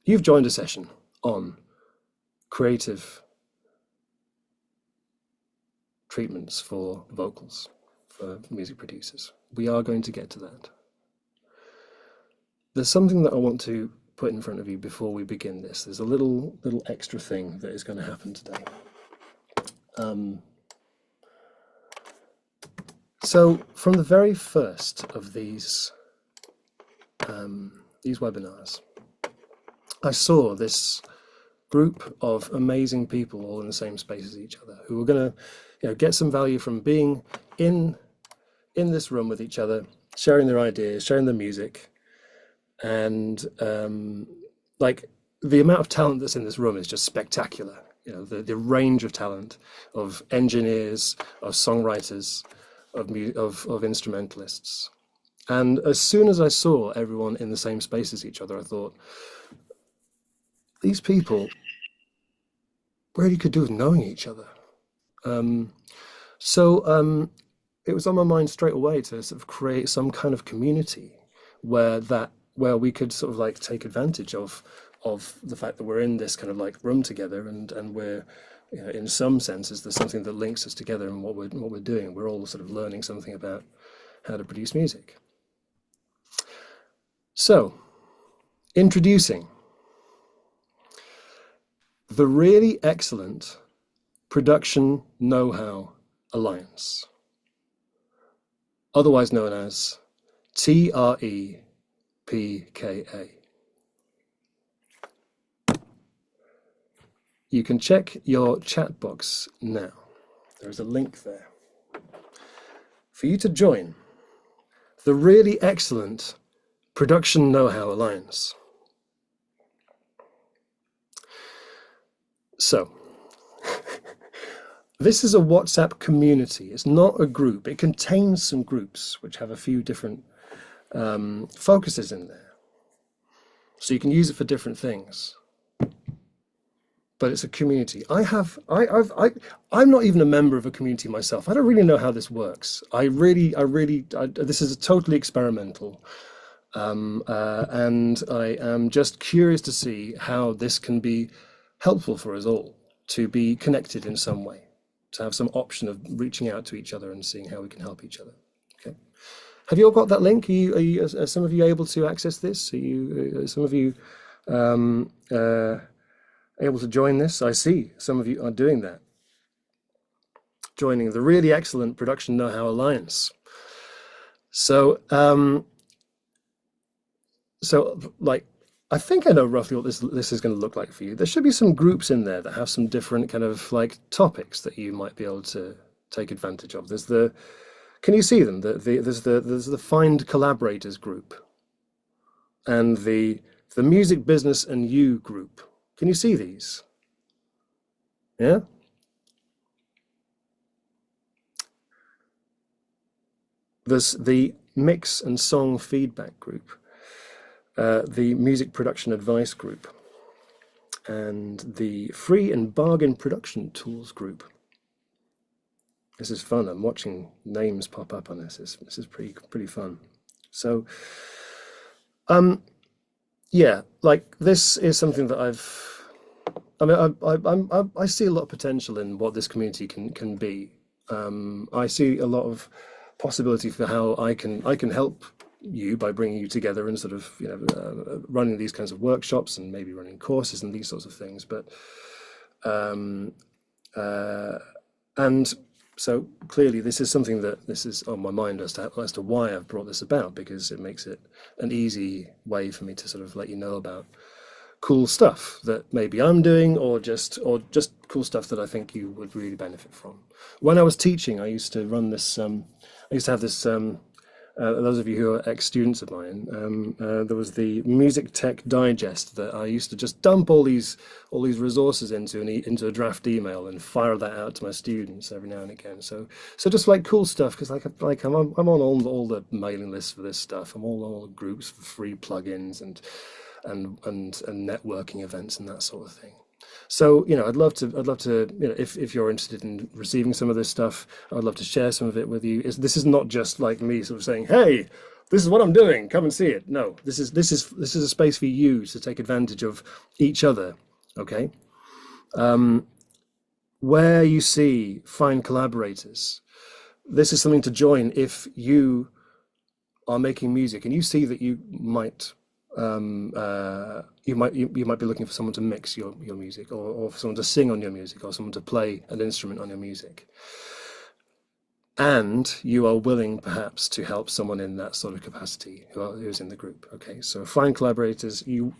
You've joined a session on creative treatments for vocals, for music producers. We are going to get to that. There's something that I want to put in front of you before we begin this. There's a little extra thing that is going to happen today. So from the very first of these webinars, I saw this group of amazing people all in the same space as each other who were going to get some value from being in this room with each other, sharing their ideas, sharing their music. And like the amount of talent that's in this room is just spectacular. The range of talent of engineers, of songwriters, of instrumentalists. And as soon as I saw everyone in the same space as each other, I thought, these people really could do with knowing each other. So it was on my mind straight away to sort of create some kind of community where we could sort of like take advantage of the fact that we're in this kind of like room together, and we're, in some senses there's something that links us together in what we're doing. We're all sort of learning something about how to produce music. So, introducing the Really Excellent Production Know-How Alliance, otherwise known as TREPKA. You can check your chat box now. There is a link there for you to join the Really Excellent Production Know-How Alliance. So, this is a WhatsApp community. It's not a group. It contains some groups which have a few different focuses in there. So you can use it for different things. But it's a community. I'm not even a member of a community myself. I don't really know how this works. This is totally experimental. And I am just curious to see how this can be helpful for us all to be connected in some way, to have some option of reaching out to each other and seeing how we can help each other. Okay. Have you all got that link? Are some of you able to access this? Are some of you able to join this? I see some of you are doing that. Joining the Really Excellent Production Know-How Alliance. So, like, I think I know roughly what this is going to look like for you. There should be some groups in there that have some different kind of like topics that you might be able to take advantage of. Can you see them? There's the Find Collaborators group, and the Music Business and You group. Can you see these? Yeah. There's the Mix and Song Feedback group. The Music Production Advice group, and the Free and Bargain Production Tools group. This is fun. I'm watching names pop up on this. This is pretty fun. So, yeah, like this is something that I see a lot of potential in what this community can be. I see a lot of possibility for how I can help you by bringing you together and sort of running these kinds of workshops and maybe running courses and these sorts of things. But and so clearly this is something that this is on my mind as to why I've brought this about, because it makes it an easy way for me to sort of let you know about cool stuff that maybe I'm doing, or just cool stuff that I think you would really benefit from. When I was teaching, I used to run this. I used to have this. Those of you who are ex-students of mine, there was the Music Tech Digest that I used to just dump all these resources into a draft email and fire that out to my students every now and again. So just like cool stuff, because I'm on all the mailing lists for this stuff. I'm all on all the groups for free plugins and networking events and that sort of thing. So, I'd love to, if you're interested in receiving some of this stuff, I'd love to share some of it with you. This is not just like me sort of saying, hey, this is what I'm doing. Come and see it. No, this is a space for you to take advantage of each other. Okay, where you see find collaborators. This is something to join if you are making music and you see that you might be looking for someone to mix your music, or for someone to sing on your music, or someone to play an instrument on your music, and you are willing perhaps to help someone in that sort of capacity who's in the group. Okay, so find collaborators. You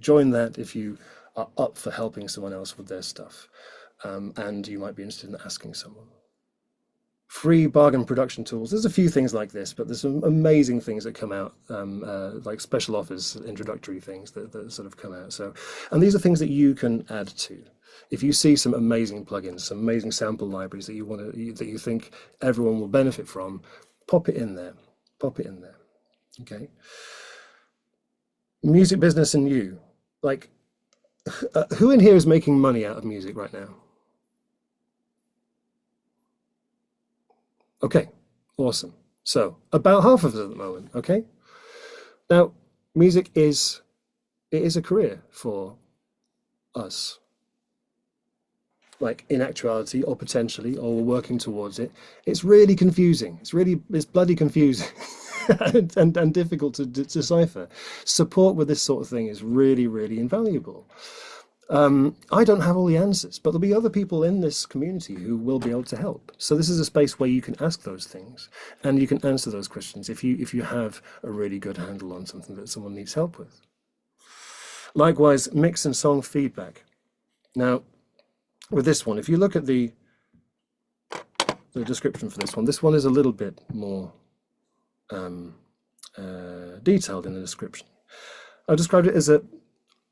join that if you are up for helping someone else with their stuff, and you might be interested in asking someone. Free bargain production tools. There's a few things like this, but there's some amazing things that come out, like special offers, introductory things that sort of come out. So, and these are things that you can add to. If you see some amazing plugins, some amazing sample libraries that you think everyone will benefit from, pop it in there. Pop it in there. Okay. Music business and you, like, who in here is making money out of music right now? Okay, awesome. So about half of us at the moment. Okay. Now, music is a career for us. Like in actuality, or potentially, or we're working towards it. It's really confusing. It's bloody confusing and difficult to decipher. Support with this sort of thing is really, really invaluable. I don't have all the answers, but there'll be other people in this community who will be able to help. So this is a space where you can ask those things and you can answer those questions if you have a really good handle on something that someone needs help with. Likewise, mix and song feedback. Now, with this one, if you look at the description for this one is a little bit more detailed in the description. I've described it as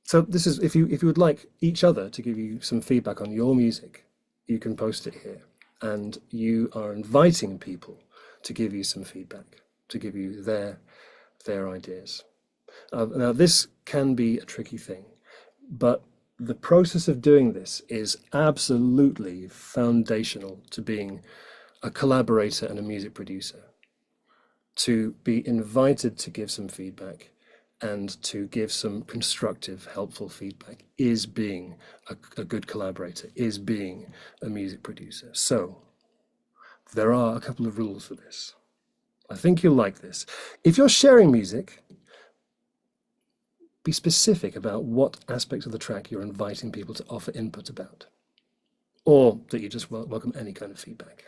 so this is if you would like each other to give you some feedback on your music, you can post it here, and you are inviting people to give you some feedback, to give you their ideas. Now this can be a tricky thing, but the process of doing this is absolutely foundational to being a collaborator and a music producer. To be invited to give some feedback and to give some constructive, helpful feedback is being a good collaborator, is being a music producer. So there are a couple of rules for this. I think you'll like this. If you're sharing music, be specific about what aspect of the track you're inviting people to offer input about, or that you just welcome any kind of feedback.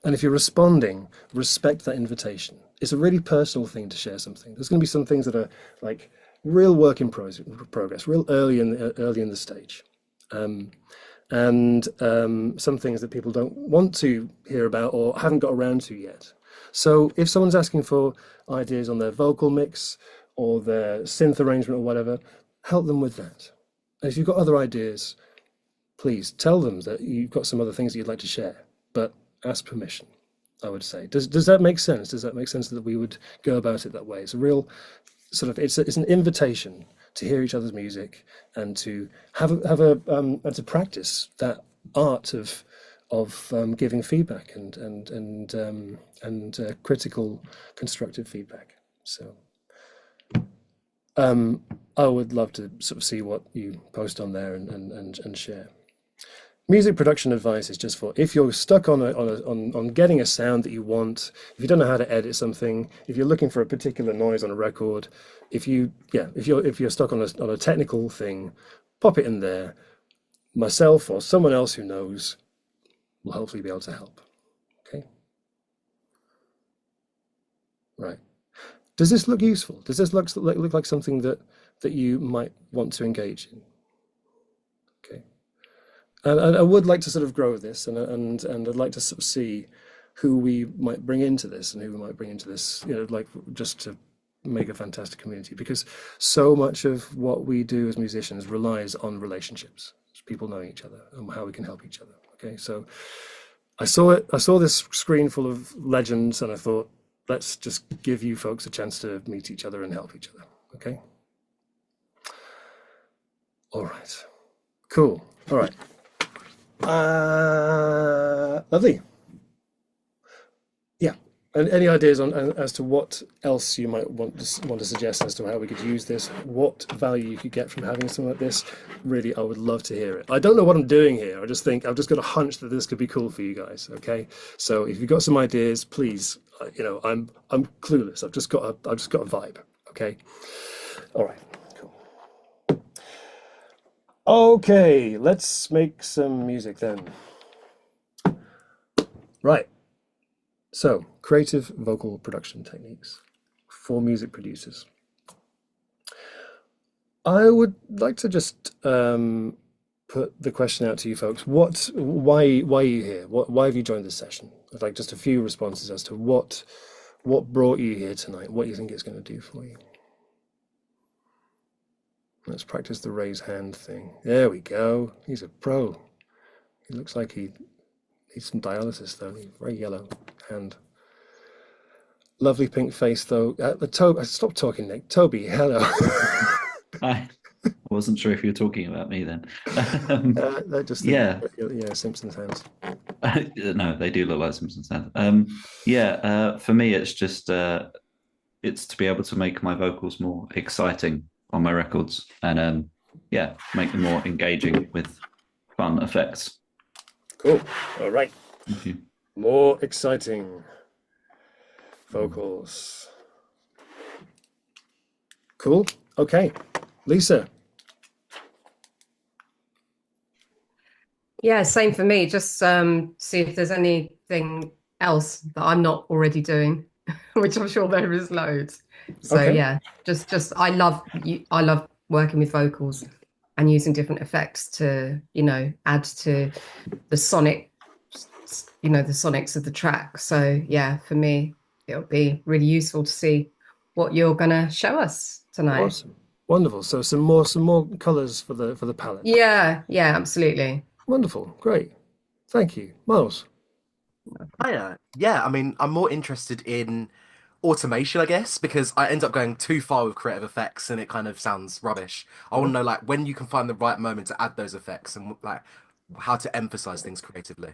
And if you're responding, respect that invitation. It's a really personal thing to share something. There's going to be some things that are like real work in progress, real early in the stage, and some things that people don't want to hear about or haven't got around to yet. So if someone's asking for ideas on their vocal mix or their synth arrangement or whatever, help them with that. And if you've got other ideas, please tell them that you've got some other things that you'd like to share, but ask permission, I would say. Does that make sense? Does that make sense that we would go about it that way? It's a real sort of, it's an invitation to hear each other's music and to and to practice that art of giving feedback and critical, constructive feedback. So I would love to sort of see what you post on there and share. Music production advice is just for if you're stuck on getting a sound that you want, if you don't know how to edit something, if you're looking for a particular noise on a record, if you're stuck on a technical thing, pop it in there. Myself or someone else who knows will hopefully be able to help. Okay. Right. Does this look useful? Does this look like something that you might want to engage in? Okay. And I would like to sort of grow this, and I'd like to sort of see who we might bring into this and who we might bring into this, like just to make a fantastic community, because so much of what we do as musicians relies on relationships, people knowing each other and how we can help each other. Okay, so I saw this screen full of legends, and I thought, let's just give you folks a chance to meet each other and help each other. Okay. All right. Cool. All right. Lovely. Yeah. And any ideas on as to what else you might want to suggest as to how we could use this? What value you could get from having something like this? Really, I would love to hear it. I don't know what I'm doing here. I just think I've just got a hunch that this could be cool for you guys. Okay, so if you've got some ideas, please. I'm clueless. I've just got a vibe. Okay, all right, cool. Okay, let's make some music then. Right. So, creative vocal production techniques for music producers. I would like to just put the question out to you folks. Why are you here? Why have you joined this session? I'd like just a few responses as to what brought you here tonight, what you think it's going to do for you. Let's practice the raise hand thing. There we go. He's a pro. He looks like he needs some dialysis though. He's very yellow hand. Lovely pink face though. Stop talking, Nick. Toby, hello. I wasn't sure if you were talking about me then. Um, I just think, yeah, yeah, Simpsons hands. no, they do look like Simpsons fans. Yeah, for me, it's just it's to be able to make my vocals more exciting on my records, and yeah, make them more engaging with fun effects. Cool. All right. Thank you. More exciting vocals. Cool. Okay. Lisa. Yeah, same for me. Just see if there's anything else that I'm not already doing, which I'm sure there is loads. So Okay. yeah, just I love working with vocals and using different effects to, add to the sonic, the sonics of the track. So yeah, for me, it'll be really useful to see what you're gonna show us tonight. Awesome. Wonderful. So some more colors for the palette. Yeah, absolutely. Wonderful. Great. Thank you. Miles. Hiya. Yeah, I mean, I'm more interested in automation, I guess, because I end up going too far with creative effects and it kind of sounds rubbish. I want to know like when you can find the right moment to add those effects and like how to emphasize things creatively.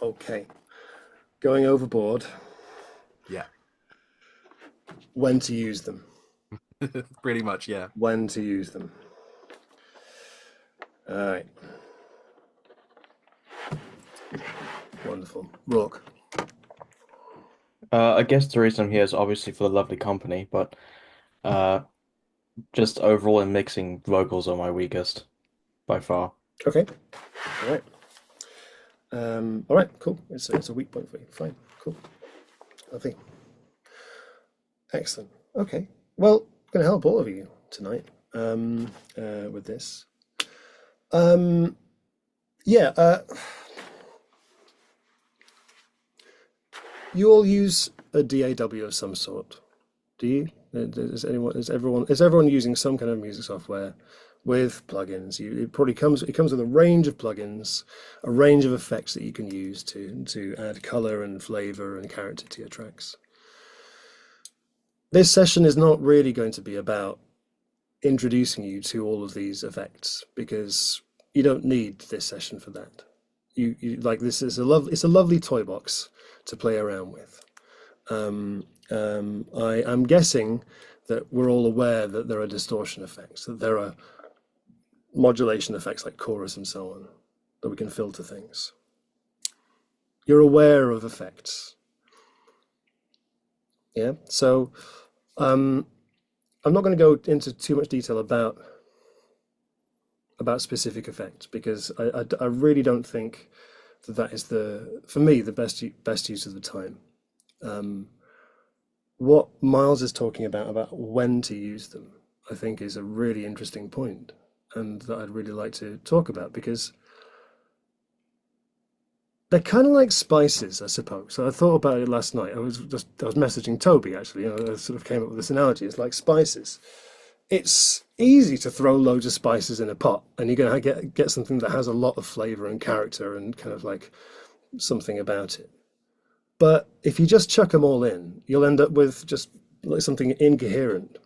Okay. Going overboard. Yeah, When to use them. pretty much, yeah. When to use them. All right. Wonderful. Rourke. I guess the reason I'm here is obviously for the lovely company, but uh, just overall in mixing, vocals are my weakest by far. Okay. All right. All right. Cool. It's a weak point for you. Fine. Cool. Lovely. Excellent. Okay. Well, I'm going to help all of you tonight with this. Yeah. You all use a DAW of some sort, do you? Is everyone using some kind of music software with plugins? It comes with a range of plugins, a range of effects that you can use to add color and flavor and character to your tracks. This session is not really going to be about introducing you to all of these effects because you don't need this session for that. You like this is it's a lovely toy box to play around with. I'm guessing that we're all aware that there are distortion effects, that there are modulation effects like chorus and so on, that we can filter things. You're aware of effects. Yeah, so I'm not going to go into too much detail about specific effects because I really don't think that is for me the best use of the time. What Miles is talking about when to use them, I think is a really interesting point, and that I'd really like to talk about because they're kind of like spices, I suppose. So I thought about it last night. I was messaging Toby actually. I sort of came up with this analogy. It's like spices. It's easy to throw loads of spices in a pot, and you're going to get something that has a lot of flavor and character and kind of like something about it. But if you just chuck them all in, you'll end up with just like something incoherent.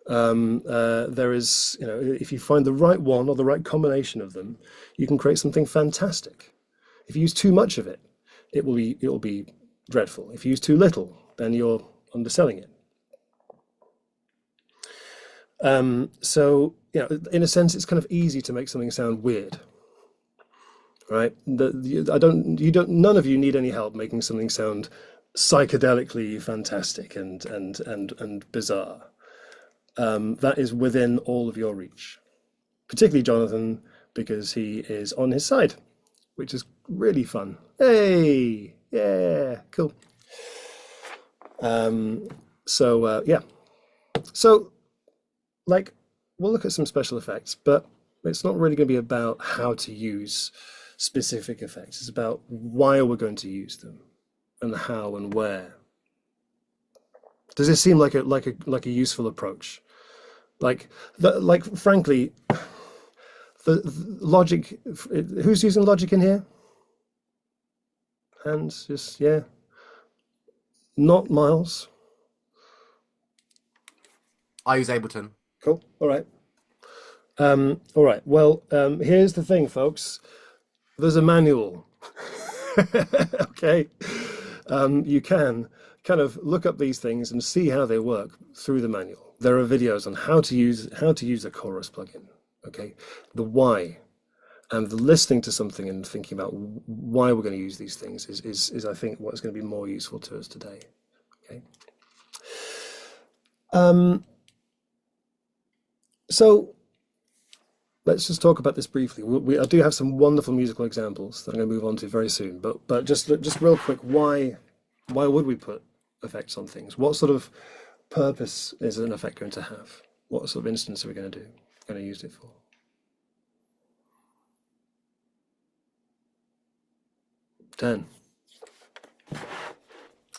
There is, if you find the right one or the right combination of them, you can create something fantastic. If you use too much of it, it will be dreadful. If you use too little, then you're underselling it. So, in a sense, it's kind of easy to make something sound weird, right? None of you need any help making something sound psychedelically fantastic and bizarre. That is within all of your reach, particularly Jonathan, because he is on his side, which is really fun. Hey, yeah, cool. Yeah. So, like, we'll look at some special effects, but it's not really going to be about how to use specific effects. It's about why we're going to use them and how and where. Does this seem like a useful approach? Frankly, the Logic. Who's using Logic in here? Hands, just yeah. Not Miles. I use Ableton. Cool. All right. All right. Well, here's the thing, folks. There's a manual. Okay. You can kind of look up these things and see how they work through the manual. There are videos on how to use a chorus plugin. Okay. The why, and the listening to something and thinking about why we're going to use these things is I think what's going to be more useful to us today. Okay. So let's just talk about this briefly. I do have some wonderful musical examples that I'm going to move on to very soon. But just real quick, why would we put effects on things? What sort of purpose is an effect going to have? What sort of instance are we going to do? Going to use it for? Dan.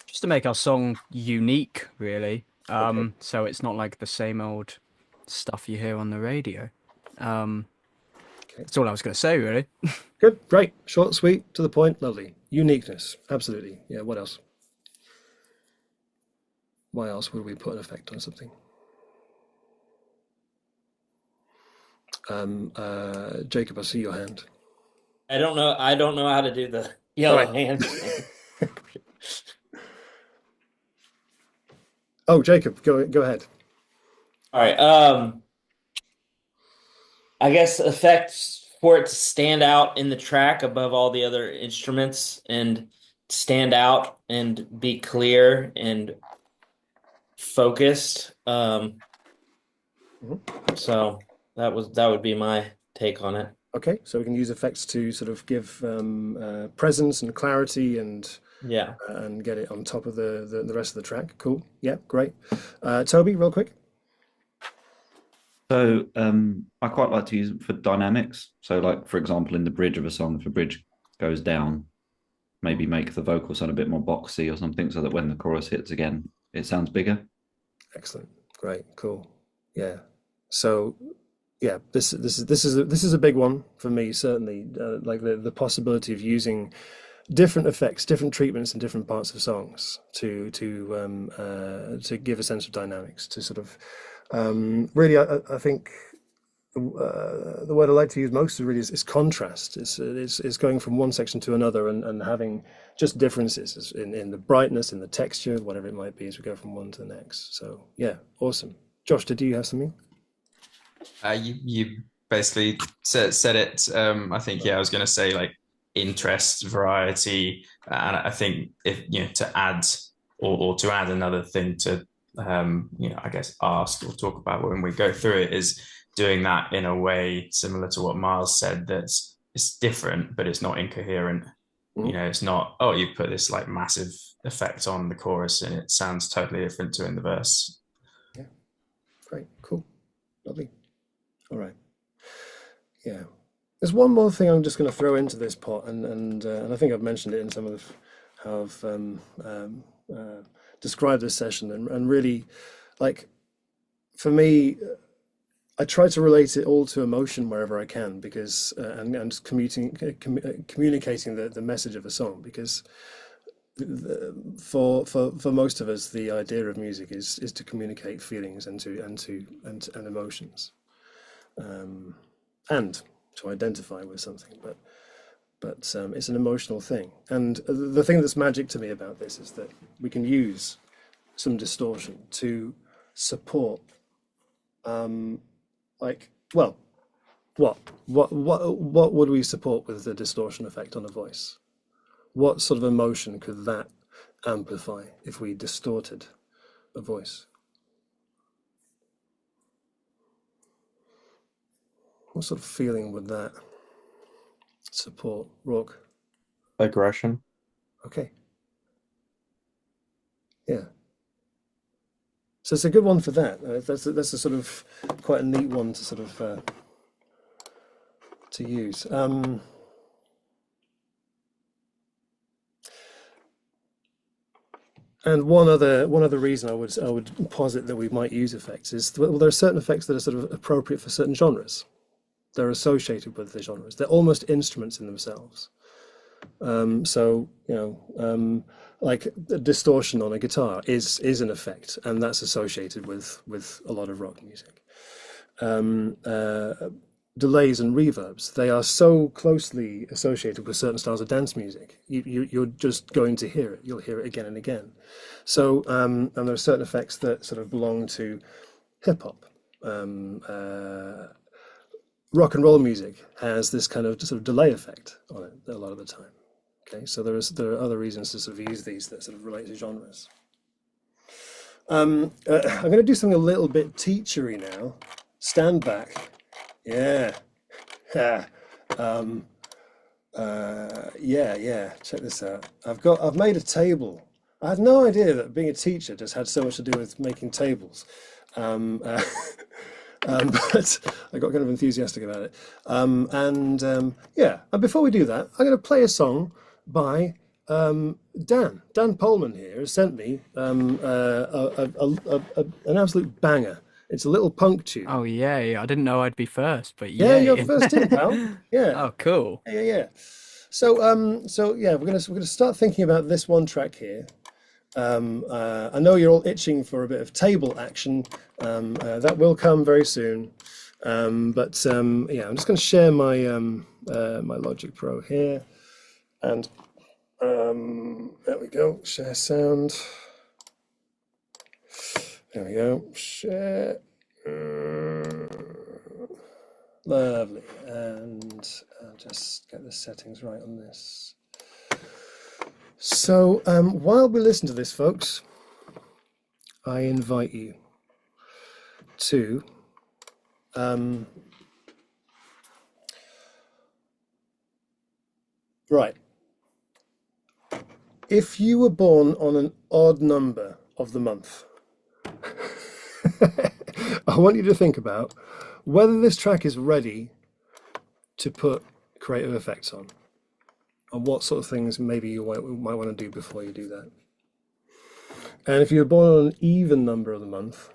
Just to make our song unique, really. So it's not like the same old stuff you hear on the radio. That's all I was going to say, really. Good, great, short, sweet, to the point, lovely. Uniqueness, absolutely. Yeah, what else? Why else would we put an effect on something? Jacob, I see your hand. I don't know how to do the yellow Right. hand. Oh, Jacob, go ahead. All right. I guess effects for it to stand out in the track above all the other instruments and stand out and be clear and focused. So that would be my take on it. Okay, so we can use effects to sort of give presence and clarity and Yeah. and get it on top of the rest of the track. Cool. Yeah, great. Toby, real quick. So I quite like to use it for dynamics. So like, for example, in the bridge of a song, if a bridge goes down, maybe make the vocal sound a bit more boxy or something so that when the chorus hits again, it sounds bigger. Excellent. Great. Cool. Yeah. So yeah, this is a big one for me, certainly. Like the possibility of using different effects, different treatments in different parts of songs to give a sense of dynamics, to sort of really, I think the word I like to use most really is contrast. It's going from one section to another and having just differences in the brightness, in the texture, whatever it might be, as we go from one to the next. So yeah, awesome. Josh, did you have something? You basically said it. I think I was going to say like interest, variety, and I think if to add or to add another thing to I guess ask or talk about when we go through it is doing that in a way similar to what Miles said, that it's different but it's not incoherent. It's not, oh, you put this like massive effect on the chorus and it sounds totally different to in the verse. Yeah, great, cool, lovely. All right. Yeah. There's one more thing I'm just going to throw into this pot, and I think I've mentioned it in some of how I've described this session, and really, like, for me, I try to relate it all to emotion wherever I can, because and communicating the message of a song, because for most of us, the idea of music is to communicate feelings and emotions. And to identify with something, but but it's an emotional thing. And the thing that's magic to me about this is that we can use some distortion to support, what would we support with the distortion effect on a voice? What sort of emotion could that amplify if we distorted a voice? What sort of feeling would that support, Rourke? Aggression. Okay. Yeah. So it's a good one for that. That's a sort of quite a neat one to sort of to use. And one other reason I would posit that we might use effects is, well, there are certain effects that are sort of appropriate for certain genres. They're associated with the genres. They're almost instruments in themselves. So like the distortion on a guitar is an effect, and that's associated with a lot of rock music. Delays and reverbs, they are so closely associated with certain styles of dance music. You're just going to hear it. You'll hear it again and again. So and there are certain effects that sort of belong to hip hop. Rock and roll music has this kind of sort of delay effect on it a lot of the time. Okay, so there are other reasons to sort of use these that sort of relate to genres. I'm going to do something a little bit teachery now. Stand back. Yeah. Yeah. Check this out. I've made a table. I had no idea that being a teacher just had so much to do with making tables. But I got kind of enthusiastic about it. And before we do that, I'm going to play a song by Dan Polman here has sent me an absolute banger. It's a little punk tune. Oh yeah. I didn't know I'd be first, but yeah, you're first in, pal. Yeah. Oh, cool. Yeah. So we're gonna start thinking about this one track here. I know you're all itching for a bit of table action. That will come very soon. I'm just going to share my my Logic Pro here, and there we go. Share sound. There we go. Share. Lovely. And I'll just get the settings right on this. So while we listen to this, folks, I invite you to right. If you were born on an odd number of the month, I want you to think about whether this track is ready to put creative effects on, and what sort of things maybe you might want to do before you do that. And if you're born on an even number of the month,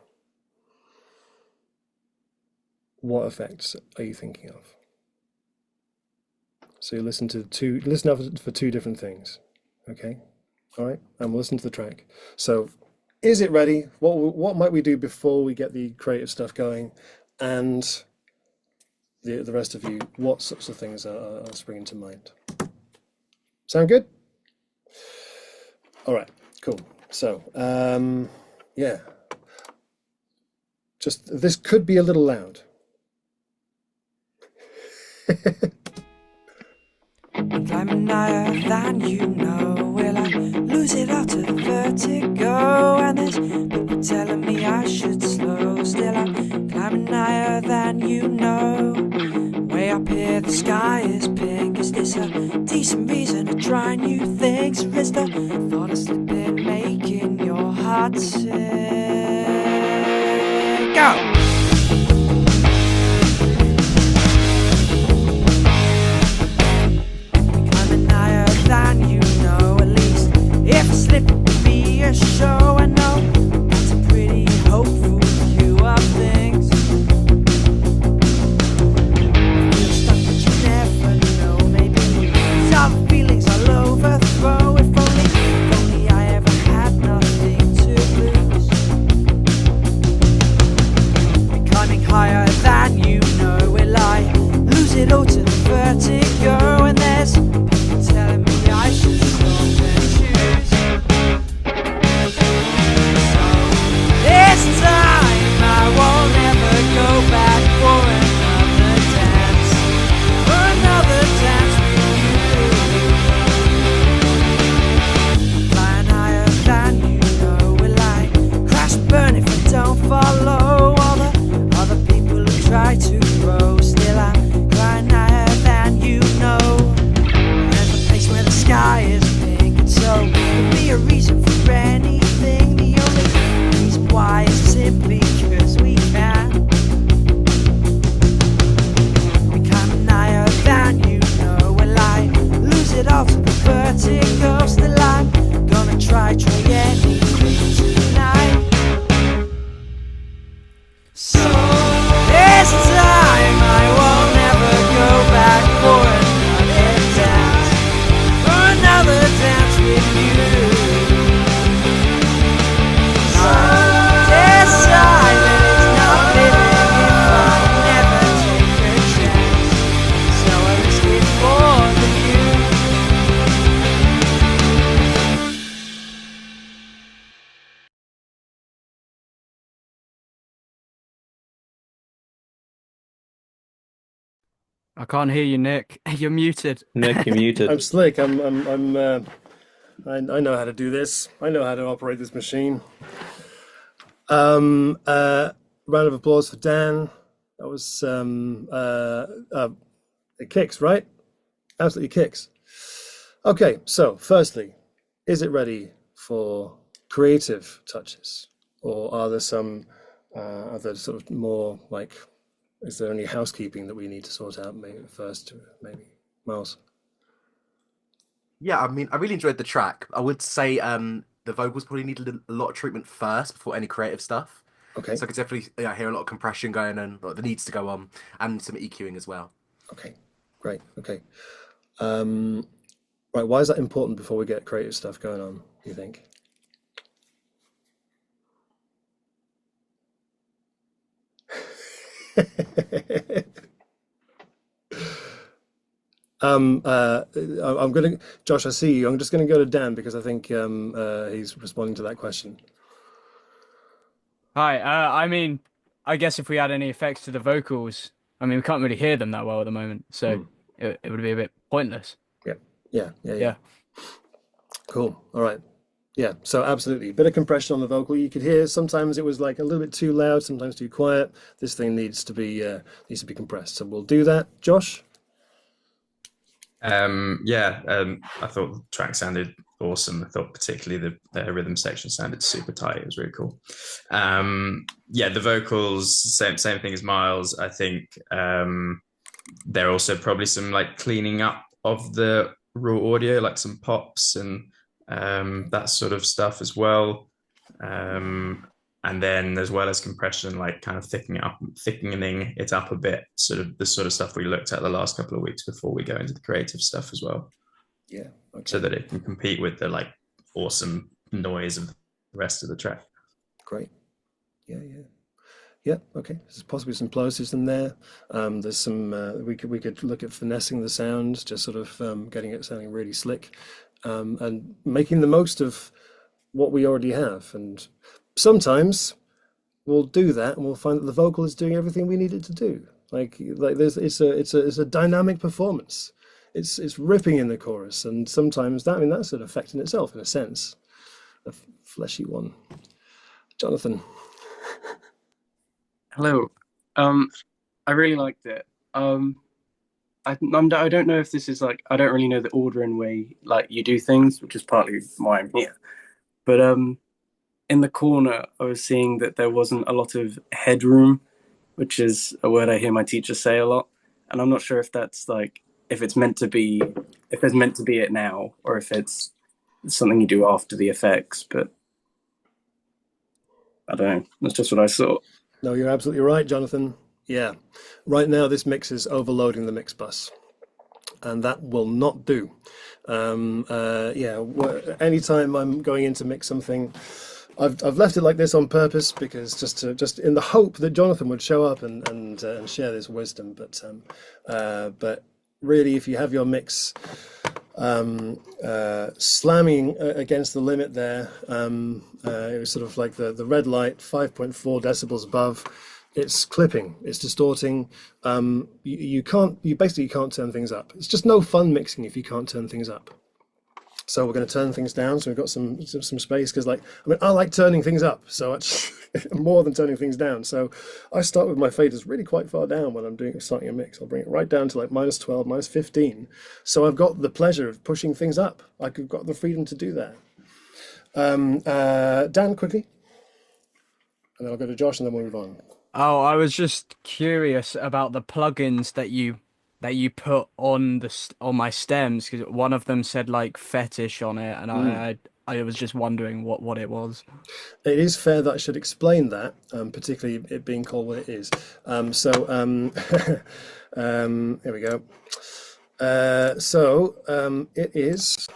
what effects are you thinking of? So you listen out for two different things. Okay, all right, and we'll listen to the track. So, is it ready? What might we do before we get the creative stuff going? And the rest of you, what sorts of things are springing to mind? Sound good? All right, cool. So, just this could be a little loud. Climbing higher than you know, will I lose it all to vertigo? And there's people telling me I should slow. Still I'm climbing higher than you know. Way up here the sky is pink. Is this a decent reason to try new things? Or is the thought of slipping making your heart sick? Go! Than you know, at least if a slip would be a show. I know that's a pretty hopeful view of things. I feel stuck but you never know. Maybe some feelings I'll overthrow. If only I ever had nothing to lose. I can't hear you, Nick. You're muted. Nick, you're muted. I'm slick. I know how to do this. I know how to operate this machine. Round of applause for Dan. That was it kicks, right? Absolutely kicks. Okay, so firstly, is it ready for creative touches, or are there some other sort of more like? Is there any housekeeping that we need to sort out maybe first? Maybe Miles. Yeah, I mean, I really enjoyed the track. I would say the vocals probably needed a lot of treatment first before any creative stuff. Okay. So I could definitely hear a lot of compression going on, like, that needs to go on, and some EQing as well. Okay. Great. Okay. Right. Why is that important before we get creative stuff going on, do you think? I'm gonna, Josh, I see you. I'm just gonna go to Dan because I think he's responding to that question. Hi. I mean, I guess if we add any effects to the vocals, I mean, we can't really hear them that well at the moment, so it would be a bit pointless. Yeah. Cool. All right. Yeah. So absolutely, a bit of compression on the vocal. You could hear sometimes it was like a little bit too loud, sometimes too quiet. This thing needs to be compressed. So we'll do that. Josh. I thought the track sounded awesome. I thought particularly the rhythm section sounded super tight. It was really cool. The vocals, same thing as Miles. I think there are also probably some like cleaning up of the raw audio, like some pops and that sort of stuff as well. And then as well as compression, like kind of thickening it up a bit, sort of the sort of stuff we looked at the last couple of weeks before we go into the creative stuff as well. Yeah. Okay. So that it can compete with the like awesome noise of the rest of the track. Great. Yeah. Okay. There's possibly some plosives in there. There's some we could look at finessing the sounds, just sort of getting it sounding really slick, and making the most of what we already have. And sometimes we'll do that, and we'll find that the vocal is doing everything we need it to do. Like it's a dynamic performance. It's ripping in the chorus, and sometimes that's an effect in itself, in a sense, a fleshy one. Jonathan. Hello. I really liked it. I don't know if this is like, I don't really know the order and way like you do things, which is partly why I'm here. But in the corner, I was seeing that there wasn't a lot of headroom, which is a word I hear my teacher say a lot. And I'm not sure if that's like, if it's meant to be it now, or if it's something you do after the effects. But I don't know. That's just what I saw. No, you're absolutely right, Jonathan. Yeah. Right now, this mix is overloading the mix bus, and that will not do. Anytime I'm going in to mix something, I've left it like this on purpose because just in the hope that Jonathan would show up and share this wisdom. But really, if you have your mix slamming against the limit there, it was sort of like the red light, 5.4 decibels above. It's clipping, it's distorting. You basically can't turn things up. It's just no fun mixing if you can't turn things up. So we're going to turn things down. So we've got some space because, I like turning things up. So it's more than turning things down. So I start with my faders really quite far down when I'm starting a mix. I'll bring it right down to like -12, -15. So I've got the pleasure of pushing things up. I've got the freedom to do that. Dan, quickly, and then I'll go to Josh, and then we'll move on. Oh, I was just curious about the plugins that you put on my stems, because one of them said like fetish on it, and I was just wondering what it was. It is fair that I should explain that, particularly it being called what it is. Here we go. It is.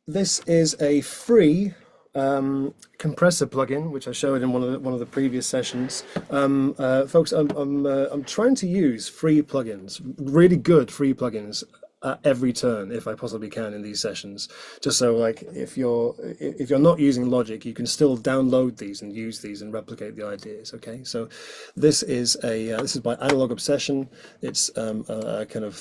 This is a free compressor plugin, which I showed in one of the previous sessions. Folks, I'm trying to use free plugins, really good free plugins, at every turn if I possibly can in these sessions. Just so like if you're not using Logic, you can still download these and use these and replicate the ideas. Okay, so this is by Analog Obsession. It's kind of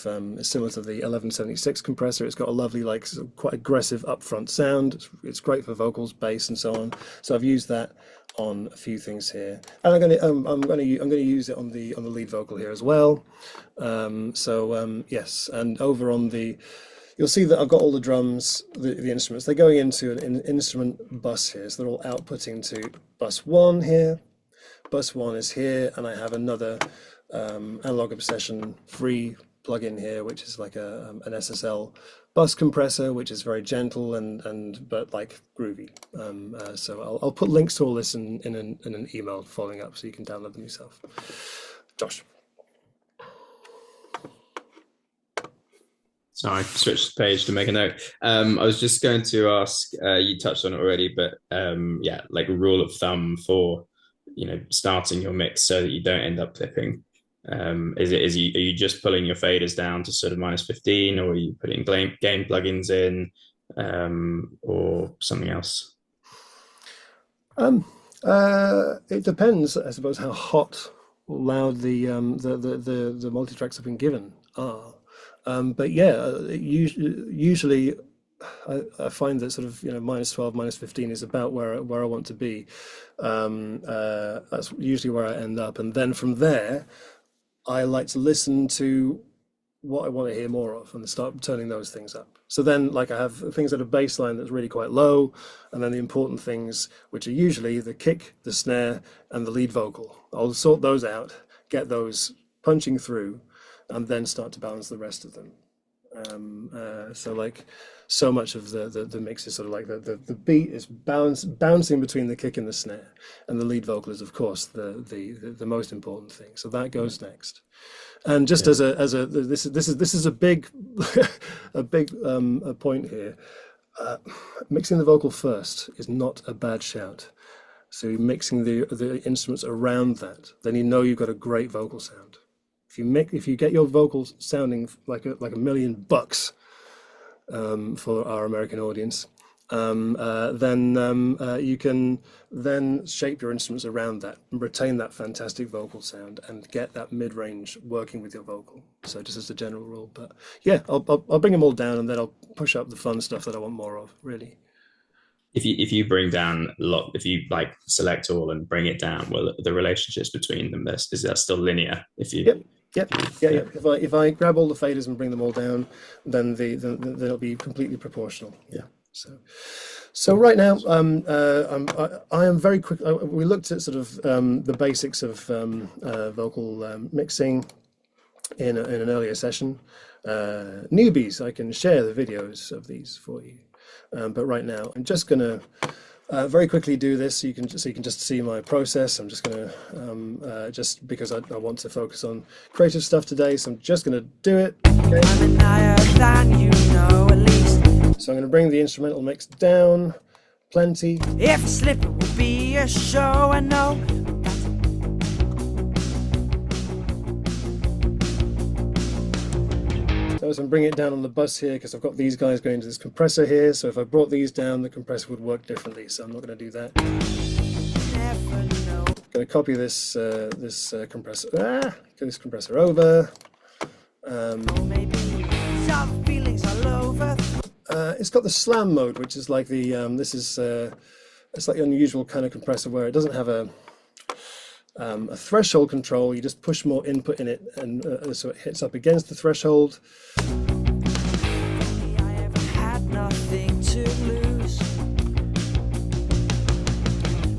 similar to the 1176 compressor. It's got a lovely like sort of quite aggressive upfront sound. It's great for vocals, bass, and so on. So I've used that on a few things here, and I'm going to use it on the lead vocal here as well. Yes, and over on the, you'll see that I've got all the drums, the instruments. They're going into an instrument bus here, so they're all outputting to bus 1 here. Bus 1 is here, and I have another Analog Obsession free plugin here, which is like an SSL bus compressor, which is very gentle but like groovy. So I'll put links to all this in an email following up, so you can download them yourself. Josh. Sorry, switch the page to make a note. I was just going to ask, you touched on it already, but yeah, like a rule of thumb for, starting your mix so that you don't end up clipping. Are you just pulling your faders down to sort of -15, or are you putting gain plugins in, or something else? It depends, I suppose, how hot or loud the multi-tracks have been given are. But yeah, usually I find that sort of -12, -15 is about where I want to be. That's usually where I end up, and then from there, I like to listen to what I want to hear more of and start turning those things up. So then, like, I have things at a baseline that's really quite low, and then the important things, which are usually the kick, the snare, and the lead vocal. I'll sort those out, get those punching through, and then start to balance the rest of them. So like, so much of the mix is sort of like the beat is bouncing between the kick and the snare, and the lead vocal is of course the most important thing. So that goes next. And just as a this is a big a big point here. Mixing the vocal first is not a bad shout. So you're mixing the instruments around that, then you know you've got a great vocal sound. If you get your vocals sounding like $1 million for our American audience, then you can then shape your instruments around that and retain that fantastic vocal sound and get that mid-range working with your vocal. So just as a general rule, but yeah, I'll bring them all down, and then I'll push up the fun stuff that I want more of, really. If you bring down a lot, if you like select all and bring it down, well, the relationships between them, is that still linear? Yep. If I grab all the faders and bring them all down, then they'll be completely proportional. Yeah. So right now, I am very quick. We looked at sort of the basics of vocal mixing in an earlier session. Newbies, I can share the videos of these for you. But right now, I'm just going to very quickly do this so you can just see my process. I'm just going to just because I want to focus on creative stuff today, so I'm just going to do it. Okay. So I'm going to bring the instrumental mix down plenty. If I slip, it will be a show. I know. So I'm bringing it down on the bus here because I've got these guys going to this compressor here. So if I brought these down, the compressor would work differently. So I'm not going to do that. I'm going to copy this compressor. Get this compressor over. It's got the slam mode, which is like the it's like the unusual kind of compressor where it doesn't have a threshold control. You just push more input in it, and so it hits up against the threshold.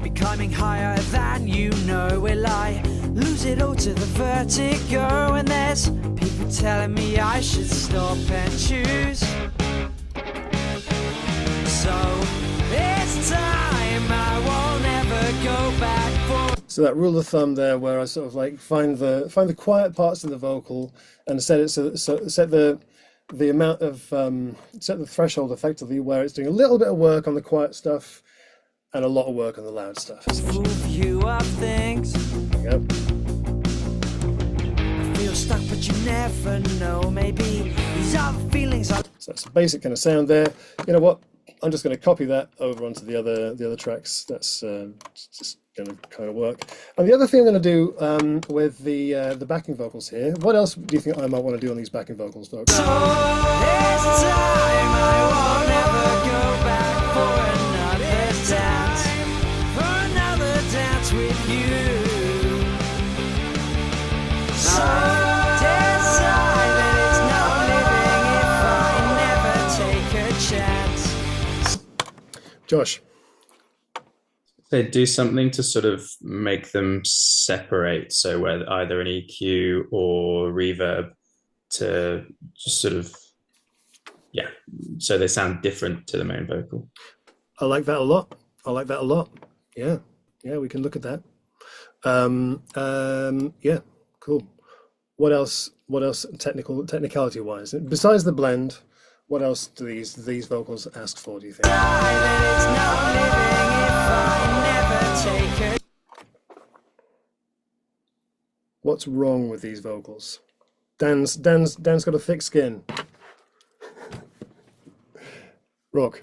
Becoming higher than you know, will I lose it all to the vertigo? And there's people telling me I should stop and choose. So it's time, I won't ever go back for. So that rule of thumb there, where I sort of like find the quiet parts of the vocal and set it so set the amount of set the threshold effectively where it's doing a little bit of work on the quiet stuff and a lot of work on the loud stuff. View of things. Yep. I feel stuck, but you never know. Maybe these other feelings So that's a basic kind of sound there. You know what? I'm just going to copy that over onto the other tracks. That's just going to kind of work. And the other thing I'm going to do with the backing vocals here. What else do you think I might want to do on these backing vocals, folks? There's time I won't ever go back for another dance with you. So decide that it's not living if I never take a chance. Josh. They do something to sort of make them separate, so where either an EQ or reverb to just sort of, yeah, so they sound different to the main vocal. I like that a lot. Yeah, we can look at that. Yeah, cool. What else technicality wise, besides the blend, what else do these vocals ask for, do you think? What's wrong with these vocals? Dan's got a thick skin. Rock.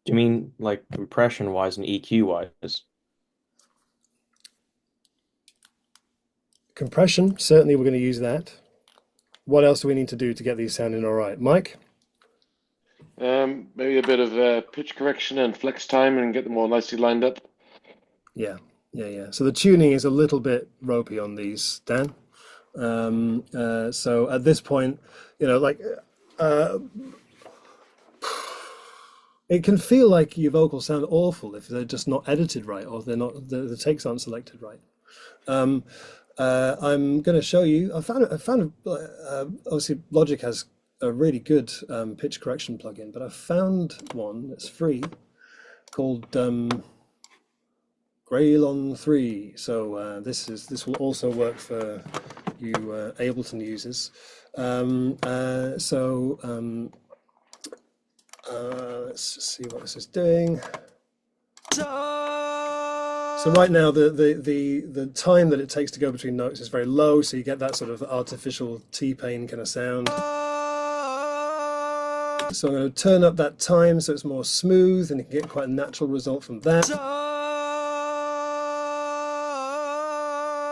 Do you mean like compression wise and EQ wise? Compression, certainly we're going to use that. What else do we need to do to get these sounding all right? Mike? Maybe a bit of pitch correction and flex time and get them all nicely lined up. Yeah. So the tuning is a little bit ropey on these, Dan. So at this point, you know, like it can feel like your vocals sound awful if they're just not edited right, or they're not the takes aren't selected right. I'm going to show you. I found obviously Logic has a really good pitch correction plugin, but I found one that's free called Graylon 3. So this will also work for you Ableton users. Let's just see what this is doing. So right now the time that it takes to go between notes is very low, so you get that sort of artificial T-Pain kind of sound. So I'm going to turn up that time so it's more smooth, and you can get quite a natural result from that.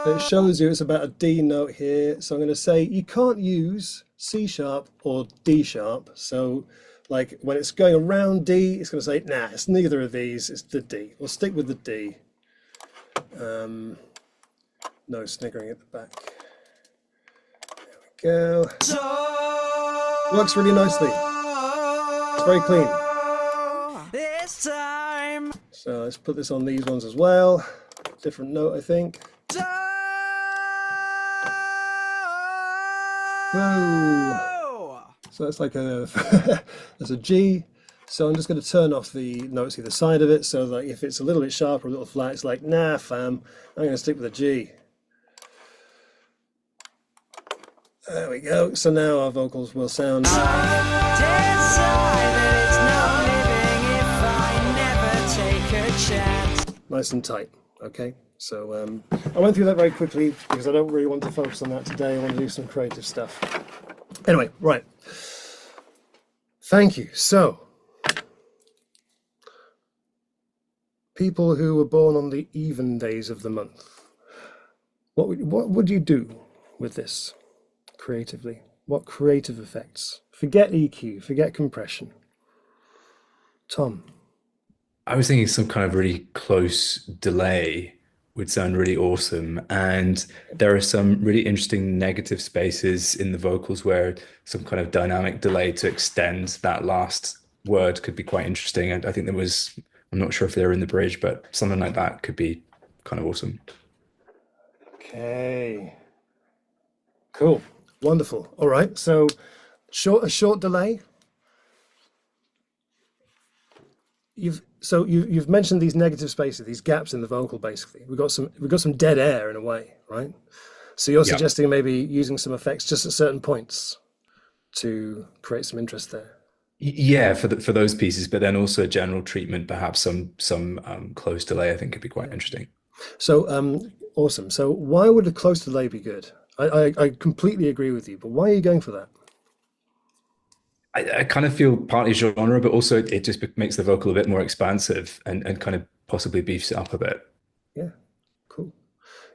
It shows you it's about a D note here, so I'm going to say you can't use C sharp or D sharp. So like when it's going around D, it's going to say, nah, it's neither of these, it's the D. We'll stick with the D. No sniggering at the back. There we go. Works really nicely. It's very clean. So let's put this on these ones as well. Different note, I think. Whoa. So that's like there's a G. So I'm just going to turn off the notes either side of it, so that if it's a little bit sharp or a little flat, it's like, nah, fam, I'm going to stick with a G. There we go. So now our vocals will sound nice and tight. Okay. So I went through that very quickly because I don't really want to focus on that today. I want to do some creative stuff. Anyway, right. Thank you. So, people who were born on the even days of the month, what would you do with this creatively? What creative effects? Forget EQ, forget compression. Tom? I was thinking some kind of really close delay would sound really awesome. And there are some really interesting negative spaces in the vocals where some kind of dynamic delay to extend that last word could be quite interesting. And I think there was, I'm not sure if they're in the bridge, but something like that could be kind of awesome. Okay. Cool. Wonderful. All right. So a short delay. You've mentioned these negative spaces, these gaps in the vocal. Basically, we've got some dead air in a way, right? So you're suggesting maybe using some effects just at certain points to create some interest there. Yeah, for those pieces, but then also general treatment, perhaps some close delay, I think could be quite interesting. So awesome. So why would a close delay be good? I completely agree with you, but why are you going for that? I kind of feel partly genre, but also it just makes the vocal a bit more expansive and kind of possibly beefs it up a bit. Yeah, cool.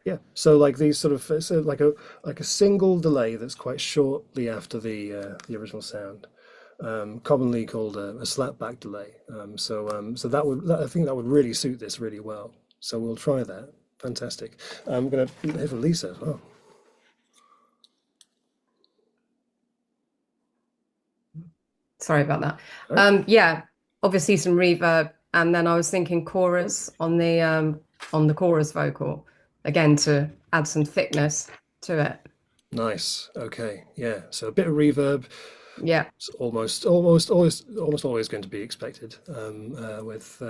Yeah, so like these sort of it's like a single delay that's quite shortly after the original sound, commonly called a slapback delay. So I think that would really suit this really well. So we'll try that. Fantastic. I'm gonna hear from Lisa as well. Sorry about that. Sorry? Yeah, obviously some reverb, and then I was thinking chorus on the chorus vocal again to add some thickness to it. Nice. Okay. Yeah. So a bit of reverb. Yeah. It's almost always going to be expected with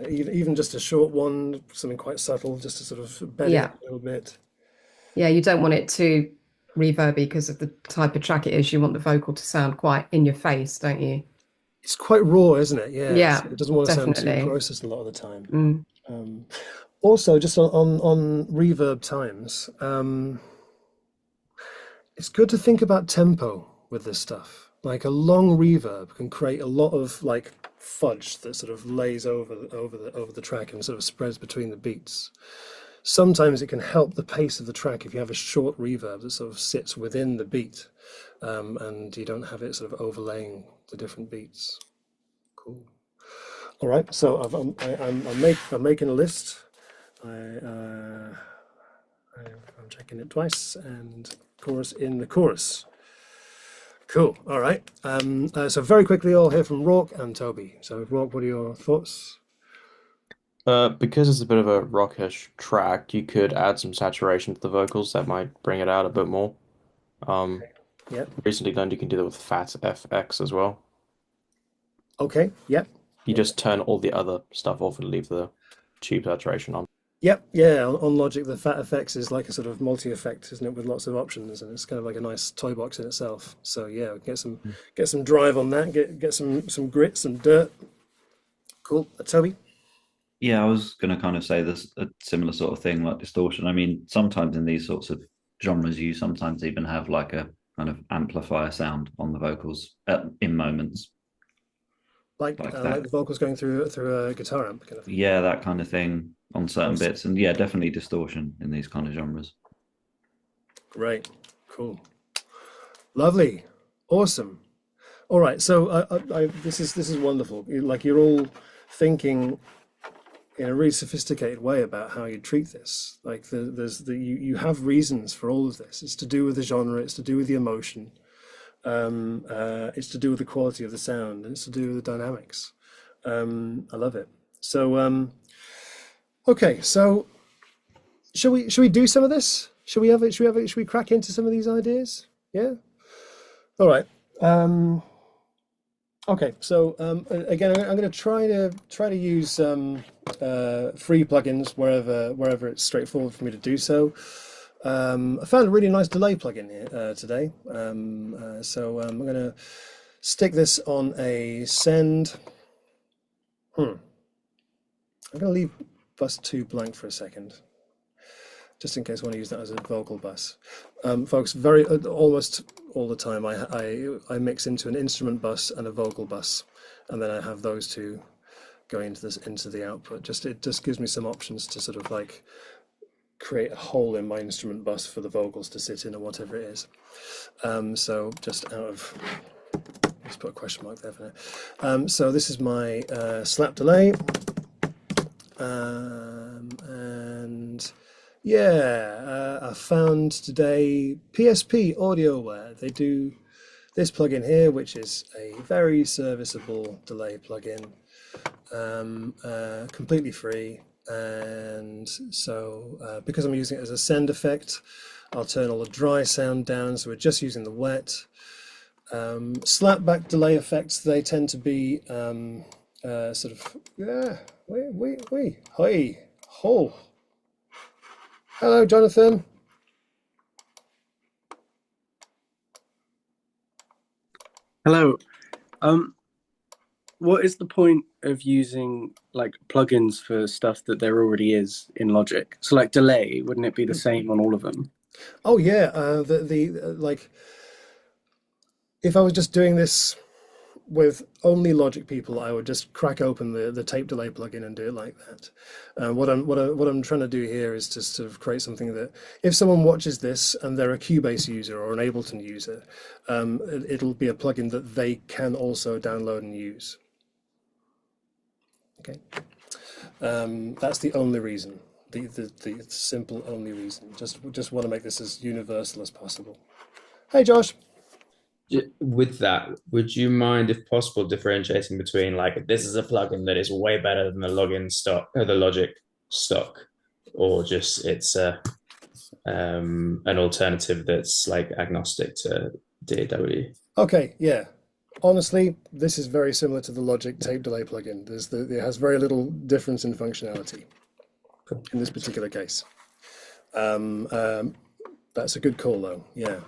even just a short one, something quite subtle, just to sort of bed it Yeah. a little bit. Yeah, you don't want it too reverby because of the type of track it is. You want the vocal to sound quite in your face, don't you? It's quite raw, isn't it? Yeah. Yeah, It doesn't want to sound too definitely. processed a lot of the time. Mm. Also, just on reverb times, it's good to think about tempo with this stuff. Like a long reverb can create a lot of like fudge that sort of lays over the track and sort of spreads between the beats. Sometimes it can help the pace of the track if you have a short reverb that sort of sits within the beat, and you don't have it sort of overlaying the different beats. Cool. All right, so I'm making a list. I'm checking it twice, and chorus in the chorus. Cool. All right. So very quickly, I'll hear from Rourke and Toby. So Rourke, what are your thoughts? Because it's a bit of a rockish track, you could add some saturation to the vocals that might bring it out a bit more. Yeah. Recently learned you can do that with Fat FX as well. Okay. Yep. You just turn all the other stuff off and leave the tube saturation on. Yep. Yeah. On Logic, the Fat FX is like a sort of multi-effect, isn't it, with lots of options, and it's kind of like a nice toy box in itself. So yeah, get some drive on that. Get some grit, some dirt. Cool. Toby. Yeah, I was going to kind of say this a similar sort of thing like distortion. I mean, sometimes in these sorts of genres, you sometimes even have like a kind of amplifier sound on the vocals in moments. Like that. the vocals going through a guitar amp kind of thing. Yeah, that kind of thing on certain bits, and yeah, definitely distortion in these kind of genres. Great, cool, lovely, awesome. All right, so this is wonderful. Like you're all thinking in a really sophisticated way about how you treat this. Like you have reasons for all of this. It's to do with the genre. It's to do with the emotion. It's to do with the quality of the sound. And it's to do with the dynamics. I love it. So okay, so should we do some of this? Should we crack into some of these ideas? Yeah. All right. Okay, so again, I'm going to try to use free plugins wherever it's straightforward for me to do so. I found a really nice delay plugin here today, so I'm going to stick this on a send. I'm going to leave bus 2 blank for a second, just in case I want to use that as a vocal bus. Folks, almost all the time I mix into an instrument bus and a vocal bus, and then I have those two going into the output. It just gives me some options to sort of like create a hole in my instrument bus for the vocals to sit in or whatever it is. So just let's put a question mark there for now. So this is my slap delay, and yeah, I found today PSP AudioWare. They do this plugin here, which is a very serviceable delay plugin, completely free. And so because I'm using it as a send effect, I'll turn all the dry sound down, so we're just using the wet. Slapback delay effects, they tend to be sort of, yeah, hi, ho. Hello, Jonathan. Hello. What is the point of using like plugins for stuff that there already is in Logic? So like delay, wouldn't it be the same on all of them? Oh yeah, like if I was just doing this with only Logic people, I would just crack open the tape delay plugin and do it like that. What I'm trying to do here is to sort of create something that if someone watches this and they're a Cubase user or an Ableton user, it'll be a plugin that they can also download and use. Okay, that's the only reason. The simple only reason. Just want to make this as universal as possible. Hey, Josh. With that, would you mind, if possible, differentiating between like this is a plugin that is way better than the login stock or the Logic stock, or just it's an alternative that's like agnostic to DAW? Okay, yeah. Honestly, this is very similar to the Logic tape delay plugin. It has very little difference in functionality in this particular case. That's a good call, though. Yeah.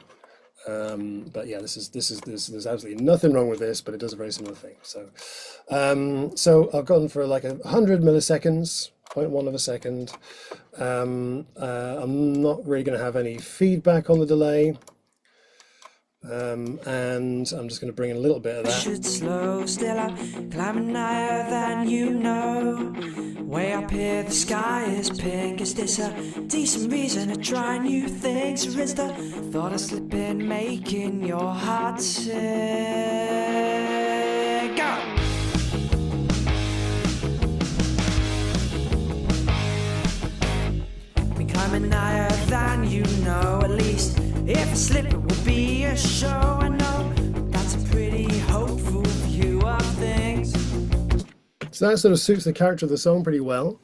But yeah, there's absolutely nothing wrong with this, but it does a very similar thing. So, so I've gone for like 100 milliseconds, 0.1 of a second. I'm not really going to have any feedback on the delay. And I'm just going to bring in a little bit of that. Should slow, still I'm climbing higher than you know. Way up here, the sky is pink. Is this a decent reason to try new things? Or is the thought of slipping making your heart sick? Go! Been climbing higher than you know, at least. If I slip, it will be a show. I know that's a pretty hopeful view of things. So that sort of suits the character of the song pretty well.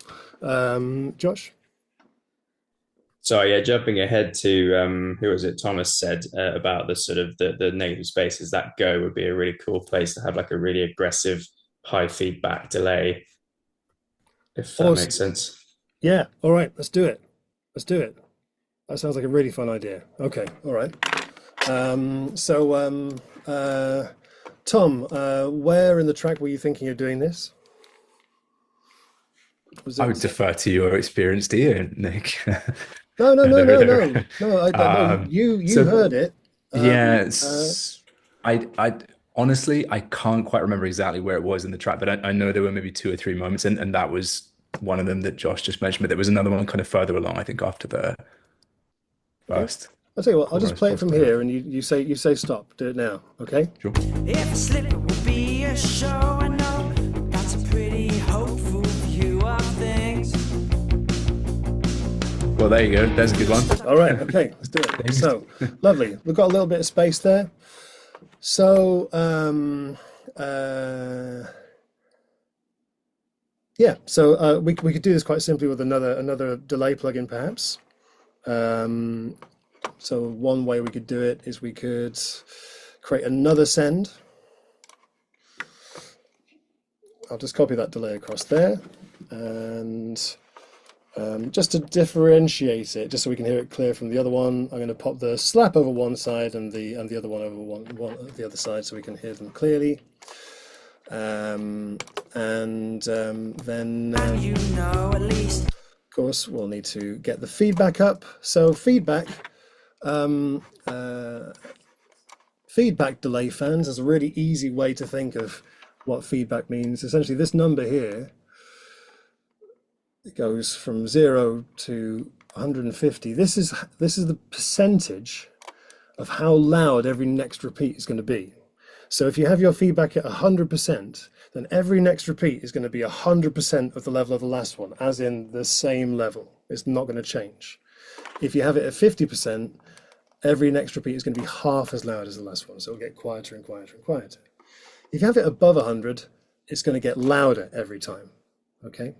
Josh? Sorry, yeah, jumping ahead to who was it? Thomas said about the sort of the negative spaces. That Go would be a really cool place to have like a really aggressive high feedback delay, if that makes sense. Yeah. All right. Let's do it. Let's do it. That sounds like a really fun idea. Okay, all right. Tom, where in the track were you thinking of doing this? I would defer to your experienced ear, Nick. No. You heard it. I honestly, I can't quite remember exactly where it was in the track, but I know there were maybe 2 or 3 moments, and that was one of them that Josh just mentioned. But there was another one kind of further along, I think, after the first. I'll tell you what, I'll just play it from here, and you say stop. Do it now, okay? Sure. If I slip, it will be a show. I know that's a pretty hopeful view of things. Well, there you go. There's a good one. All right, okay, let's do it. So, lovely. We've got a little bit of space there. So, yeah, so we could do this quite simply with another delay plugin, perhaps. So one way we could do it is we could create another send. I'll just copy that delay across there, and just to differentiate it, just so we can hear it clear from the other one, I'm going to pop the slap over one side and the other one over the other side, so we can hear them clearly. Then you know, at least. Of course, we'll need to get the feedback up. So feedback delay fans is a really easy way to think of what feedback means. Essentially, this number here, it goes from 0 to 150. This is the percentage of how loud every next repeat is going to be. So if you have your feedback at 100%, then every next repeat is going to be 100% of the level of the last one, as in the same level. It's not going to change. If you have it at 50%, every next repeat is going to be half as loud as the last one, so it'll get quieter and quieter and quieter. If you have it above 100, it's going to get louder every time, okay?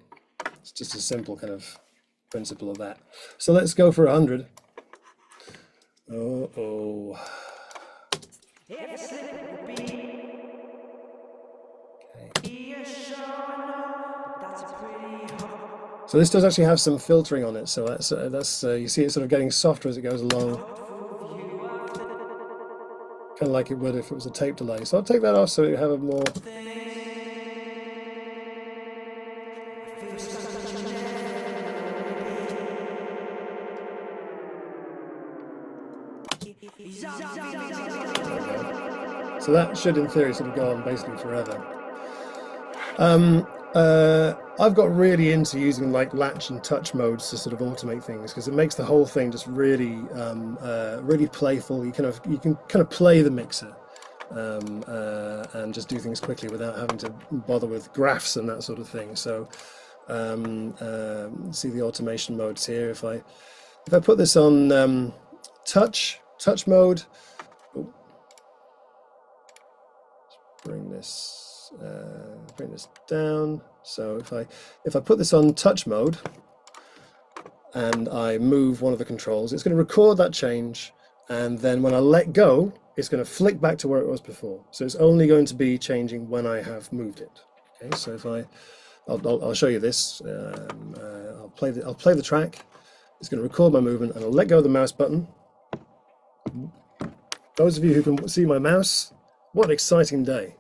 It's just a simple kind of principle of that. So let's go for 100. Uh-oh. So this does actually have some filtering on it, so that's you see it sort of getting softer as it goes along, kind of like it would if it was a tape delay. So I'll take that off so you have a more. So that should, in theory, sort of go on basically forever. I've got really into using like latch and touch modes to sort of automate things because it makes the whole thing just really, really playful. You can kind of play the mixer and just do things quickly without having to bother with graphs and that sort of thing. So see the automation modes here. If I put this on touch mode, bring this down. So if I put this on touch mode and I move one of the controls, it's going to record that change, and then when I let go, it's going to flick back to where it was before. So it's only going to be changing when I have moved it. Okay, so if I'll show you this. I'll play the track. It's going to record my movement, and I'll let go of the mouse button. Those of you who can see my mouse, what an exciting day.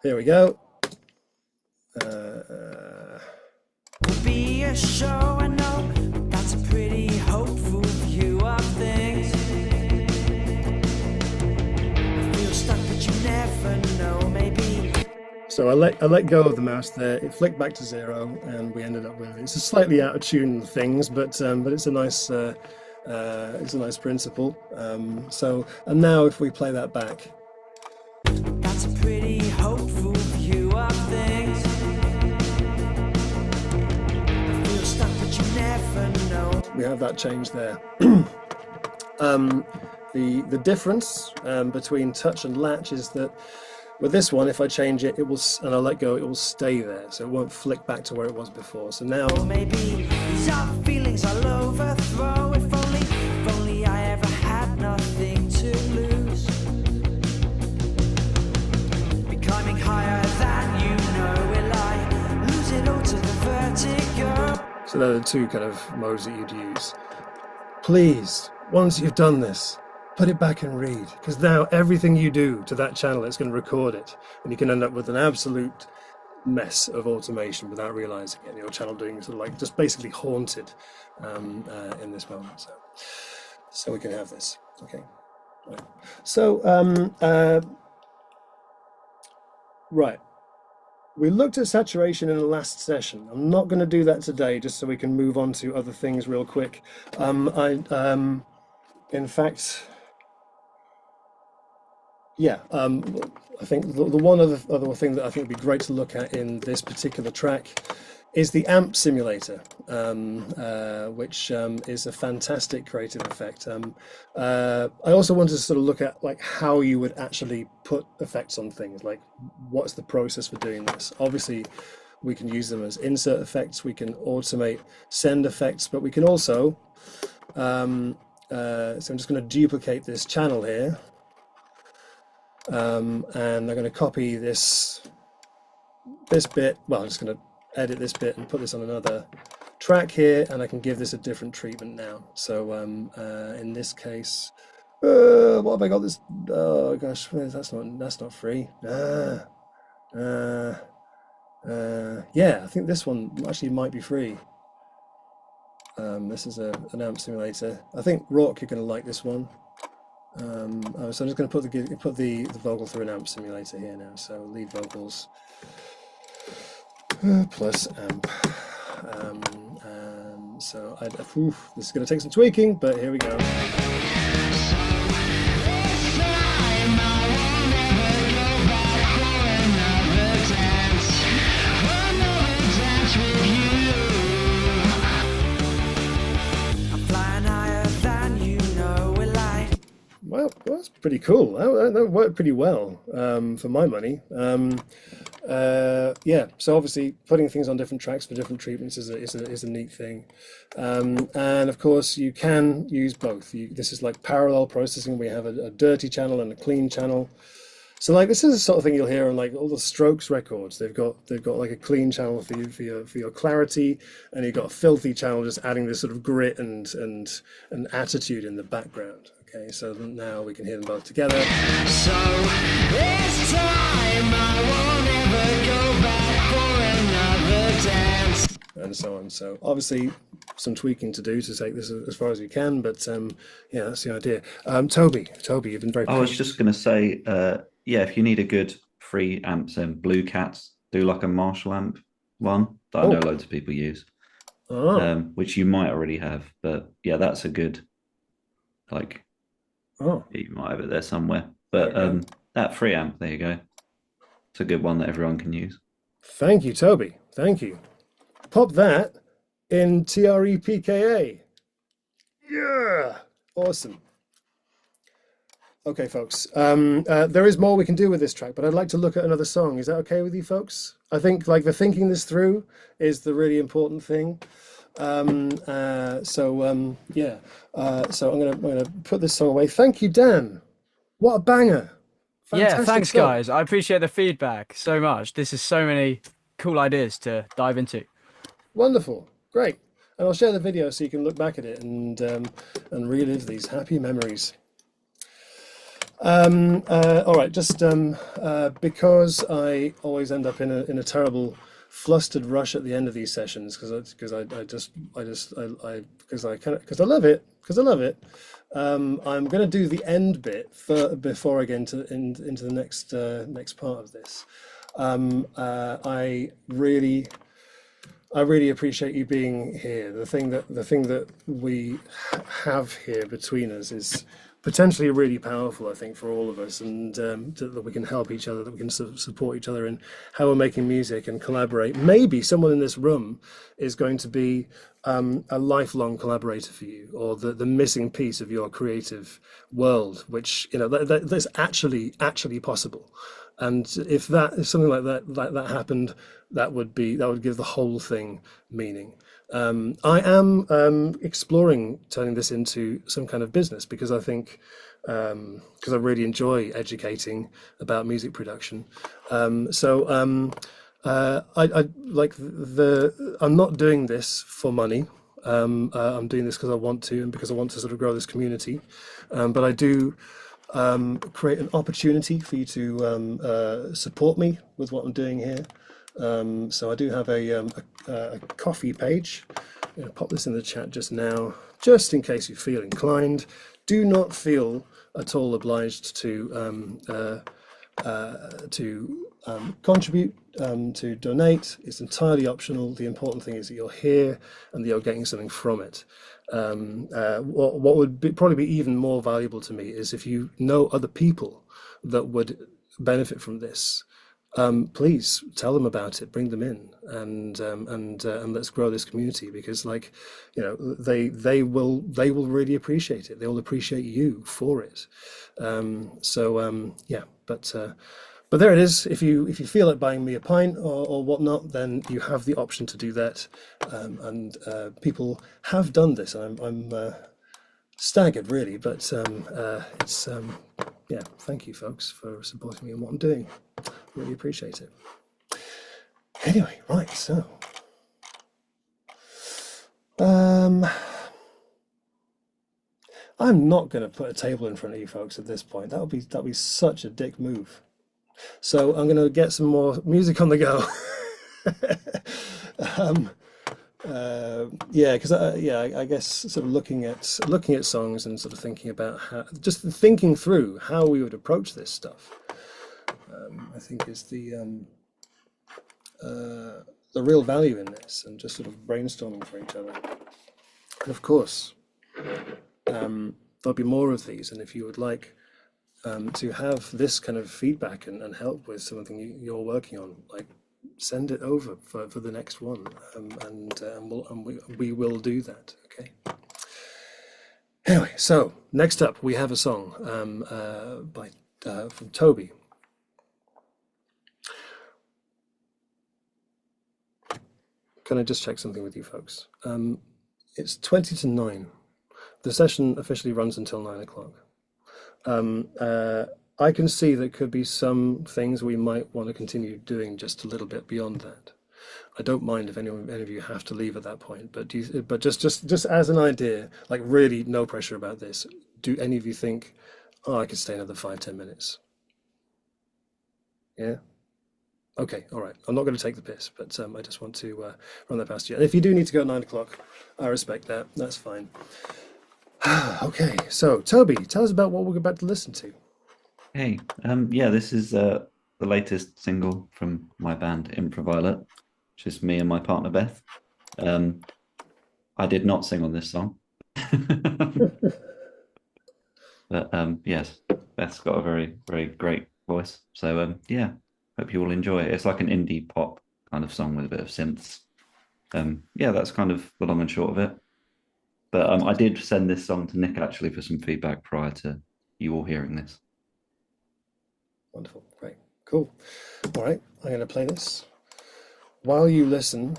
Here we go. Be a show, I know that's a pretty hopeful view of things. I feel stuck, but you never know, maybe. So I let go of the mouse there. It flicked back to 0, and we ended up with it's a slightly out of tune things, but it's a nice principle. And now if we play that back. That's a pretty hopeful view of things. I feel stuck, but you never know. We have that change there. The difference between touch and latch is that with this one, if I change it, and I let go, it will stay there, so it won't flick back to where it was before. So now maybe these are feelings I'll overthrow. If only I ever had nothing to lose. Climbing higher than you know, will I lose it all to the vertigo? So they're the two kind of modes that you'd use. Please, once you've done this, put it back and read, because now everything you do to that channel, it's going to record it, and you can end up with an absolute mess of automation without realizing it. Your channel doing sort of like just basically haunted in this moment. So we can have this. Okay. Right. So right. We looked at saturation in the last session. I'm not going to do that today, just so we can move on to other things real quick. In fact, yeah, I think the one other thing that I think would be great to look at in this particular track is the amp simulator, which is a fantastic creative effect. I also wanted to sort of look at like how you would actually put effects on things, like what's the process for doing this. Obviously, we can use them as insert effects, we can automate send effects, but we can also, so I'm just going to duplicate this channel here, and I'm going to copy this bit, well, I'm just going to edit this bit and put this on another track here, and I can give this a different treatment now. So in this case, what have I got this? Oh gosh, that's not free. Yeah, I think this one actually might be free. This is an amp simulator. I think Rourke, you're going to like this one. So I'm just going to put the vocal through an amp simulator here now. So lead vocals plus amp. So this is going to take some tweaking, but here we go. Well, that's pretty cool. That worked pretty well for my money. Yeah, so obviously putting things on different tracks for different treatments is a neat thing. And of course, you can use both. This is like parallel processing. We have a dirty channel and a clean channel. So like this is the sort of thing you'll hear on like all the Strokes records. They've got like a clean channel for your clarity, and you've got a filthy channel just adding this sort of grit and attitude in the background. Okay, so now we can hear them both together. So this time I won't ever go back for another dance. and so on. So obviously some tweaking to do to take this as far as you can, but yeah, that's the idea. Toby, you've been very I was just going to say, yeah, if you need a good free amps, then Blue Cats do like a Marshall amp one that I know loads of people use, which you might already have. But yeah, that's a good, like, you might have it there somewhere. But that free amp, there you go. It's a good one that everyone can use. Thank you, Toby. Thank you. Pop that in TREPKA. Yeah, awesome. Okay, folks. There is more we can do with this track, but I'd like to look at another song. Is that okay with you, folks? I think like the thinking this through is the really important thing. Yeah. So I'm gonna put this song away. Thank you, Dan. What a banger! Fantastic Yeah, thanks, song. guys. I appreciate the feedback so much. This is so many cool ideas to dive into. Wonderful, great. And I'll share the video so you can look back at it and relive these happy memories. All right, just because I always end up in a terrible flustered rush at the end of these sessions because I love it. I'm going to do the end bit before I get into the next part of this. I really appreciate you being here. The thing that we have here between us is potentially really powerful, I think, for all of us, and that we can help each other, that we can support each other in how we're making music and collaborate. Maybe someone in this room is going to be a lifelong collaborator for you, or the missing piece of your creative world, which, you know, that's actually possible. And if something like that happened, that would give the whole thing meaning. I am exploring turning this into some kind of business because I think because I really enjoy educating about music production. I like I'm not doing this for money. I'm doing this because I want to, and because I want to sort of grow this community. But I do create an opportunity for you to support me with what I'm doing here. So I do have a coffee page. I'm going to pop this in the chat just now, just in case you feel inclined. Do not feel at all obliged to contribute, to donate. It's entirely optional. The important thing is that you're here and that you're getting something from it. What would probably be even more valuable to me is if you know other people that would benefit from this. Please tell them about it, bring them in, and let's grow this community, because, like, you know, they will really appreciate it. They will appreciate you for it. Yeah, but there it is. If you feel like buying me a pint or whatnot, then you have the option to do that. And people have done this. I'm staggered, really, but it's yeah. Thank you, folks, for supporting me in what I'm doing. Really appreciate it. Anyway, right, so I'm not going to put a table in front of you folks at this point. That'll be such a dick move. So I'm going to get some more music on the go. Yeah, because I guess sort of looking at songs and sort of thinking about just thinking through how we would approach this stuff. I think is the real value in this, and just sort of brainstorming for each other. And of course, there'll be more of these, and if you would like to have this kind of feedback and help with something you're working on, like, send it over for the next one, we will do that. Okay. Anyway, so next up we have a song from Toby. Can I just check something with you folks? It's 20 to 9. The session officially runs until 9 o'clock. I can see there could be some things we might want to continue doing just a little bit beyond that. I don't mind if any of you have to leave at that point, but just as an idea, like, really no pressure about this. Do any of you think, oh, I could stay another 5-10 minutes? Yeah? Okay, all right. I'm not going to take the piss, but I just want to run that past you. And if you do need to go at 9 o'clock, I respect that. That's fine. Okay, so Toby, tell us about what we're about to listen to. Hey, yeah, this is the latest single from my band Infraviolet, which is me and my partner Beth. I did not sing on this song. But yes, Beth's got a very, very great voice. So yeah, hope you all enjoy it. It's like an indie pop kind of song with a bit of synths. Yeah, that's kind of the long and short of it. But I did send this song to Nick actually for some feedback prior to you all hearing this. Wonderful, great, cool. All right, I'm going to play this. While you listen,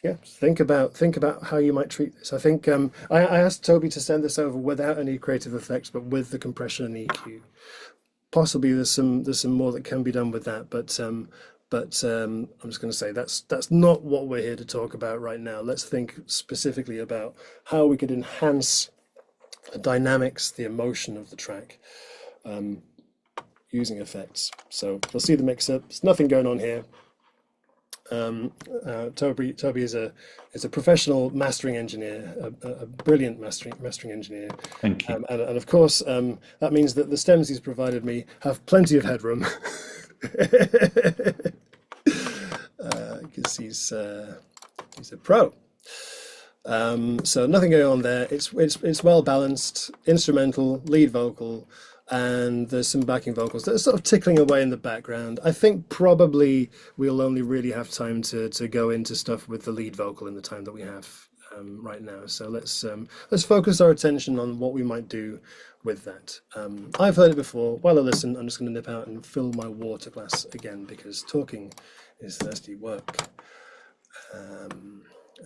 yeah, think about how you might treat this. I think I asked Toby to send this over without any creative effects, but with the compression and EQ. Possibly there's some more that can be done with that, but I'm just going to say that's not what we're here to talk about right now. Let's think specifically about how we could enhance the dynamics, the emotion of the track, using effects. So you'll see the mixer. There's nothing going on here. Toby is a professional mastering engineer, a brilliant mastering engineer. Thank you. And of course, that means that the stems he's provided me have plenty of headroom. Because he's a pro. So nothing going on there. It's well balanced, instrumental, lead vocal, and there's some backing vocals that are sort of tickling away in the background. I think probably we'll only really have time to go into stuff with the lead vocal in the time that we have right now. So let's focus our attention on what we might do with that. I've heard it before. While I listen, I'm just going to nip out and fill my water glass again because talking is thirsty work. And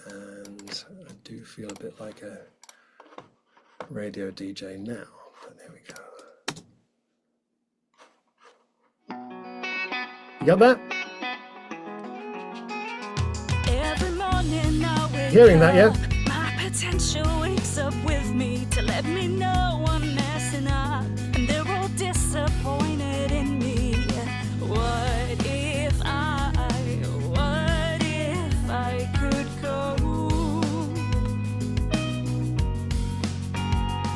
I do feel a bit like a radio DJ now, but there we go. You got that? Every morning I wake Hearing that, yeah? up, my potential wakes up with me to let me know I'm messing up, and they're all disappointed in me. What if I could go?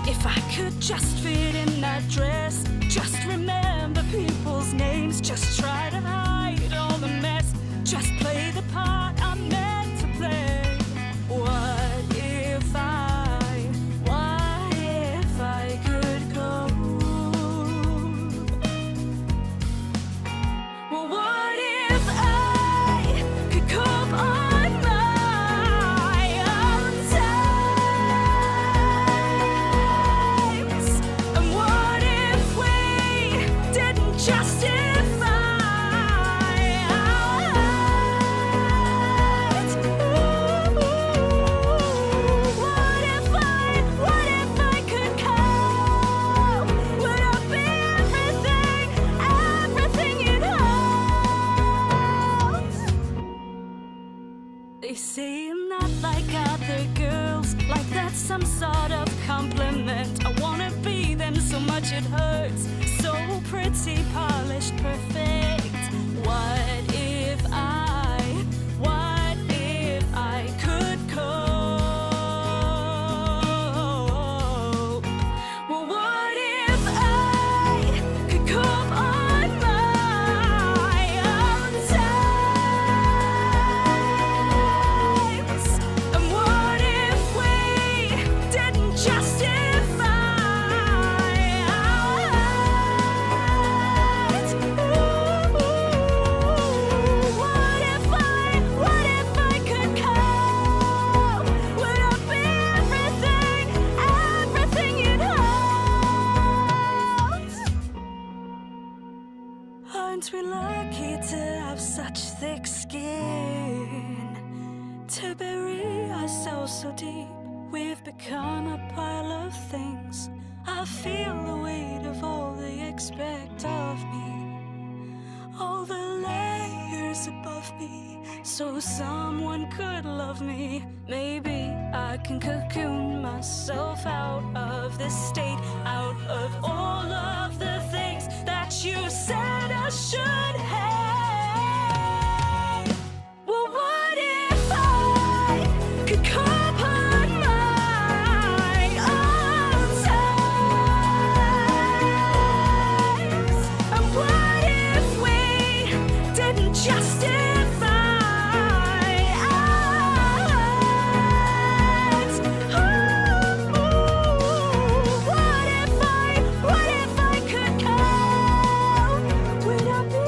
If I could just fit in that dress, just remember people's names, just try to hide all the mess, just play the part I'm meant to play. What if I could go? Well, what if I could cope on my own terms? And what if we didn't justify it? What if I could cope? Would I be everything you'd hope? They say I'm not like other girls, like that's some sort of compliment. I wanna be them so much it hurts. So pretty, polished, perfect. What if I could cope? Well, what if I could cope on my own terms? And what if we didn't justify it? What if I could cope? Would I be everything you'd hoped? Aren't we lucky to have such thick skin? To bury ourselves so deep, we've become a pile of things. I feel the weight of all they expect of me, all the layers above me, so someone could love me. Maybe I can cocoon myself out of this state, out of all of the things that you said I should have. Well, what if I could call upon my own times? And what if we didn't justify acts? What if I could count? Would I be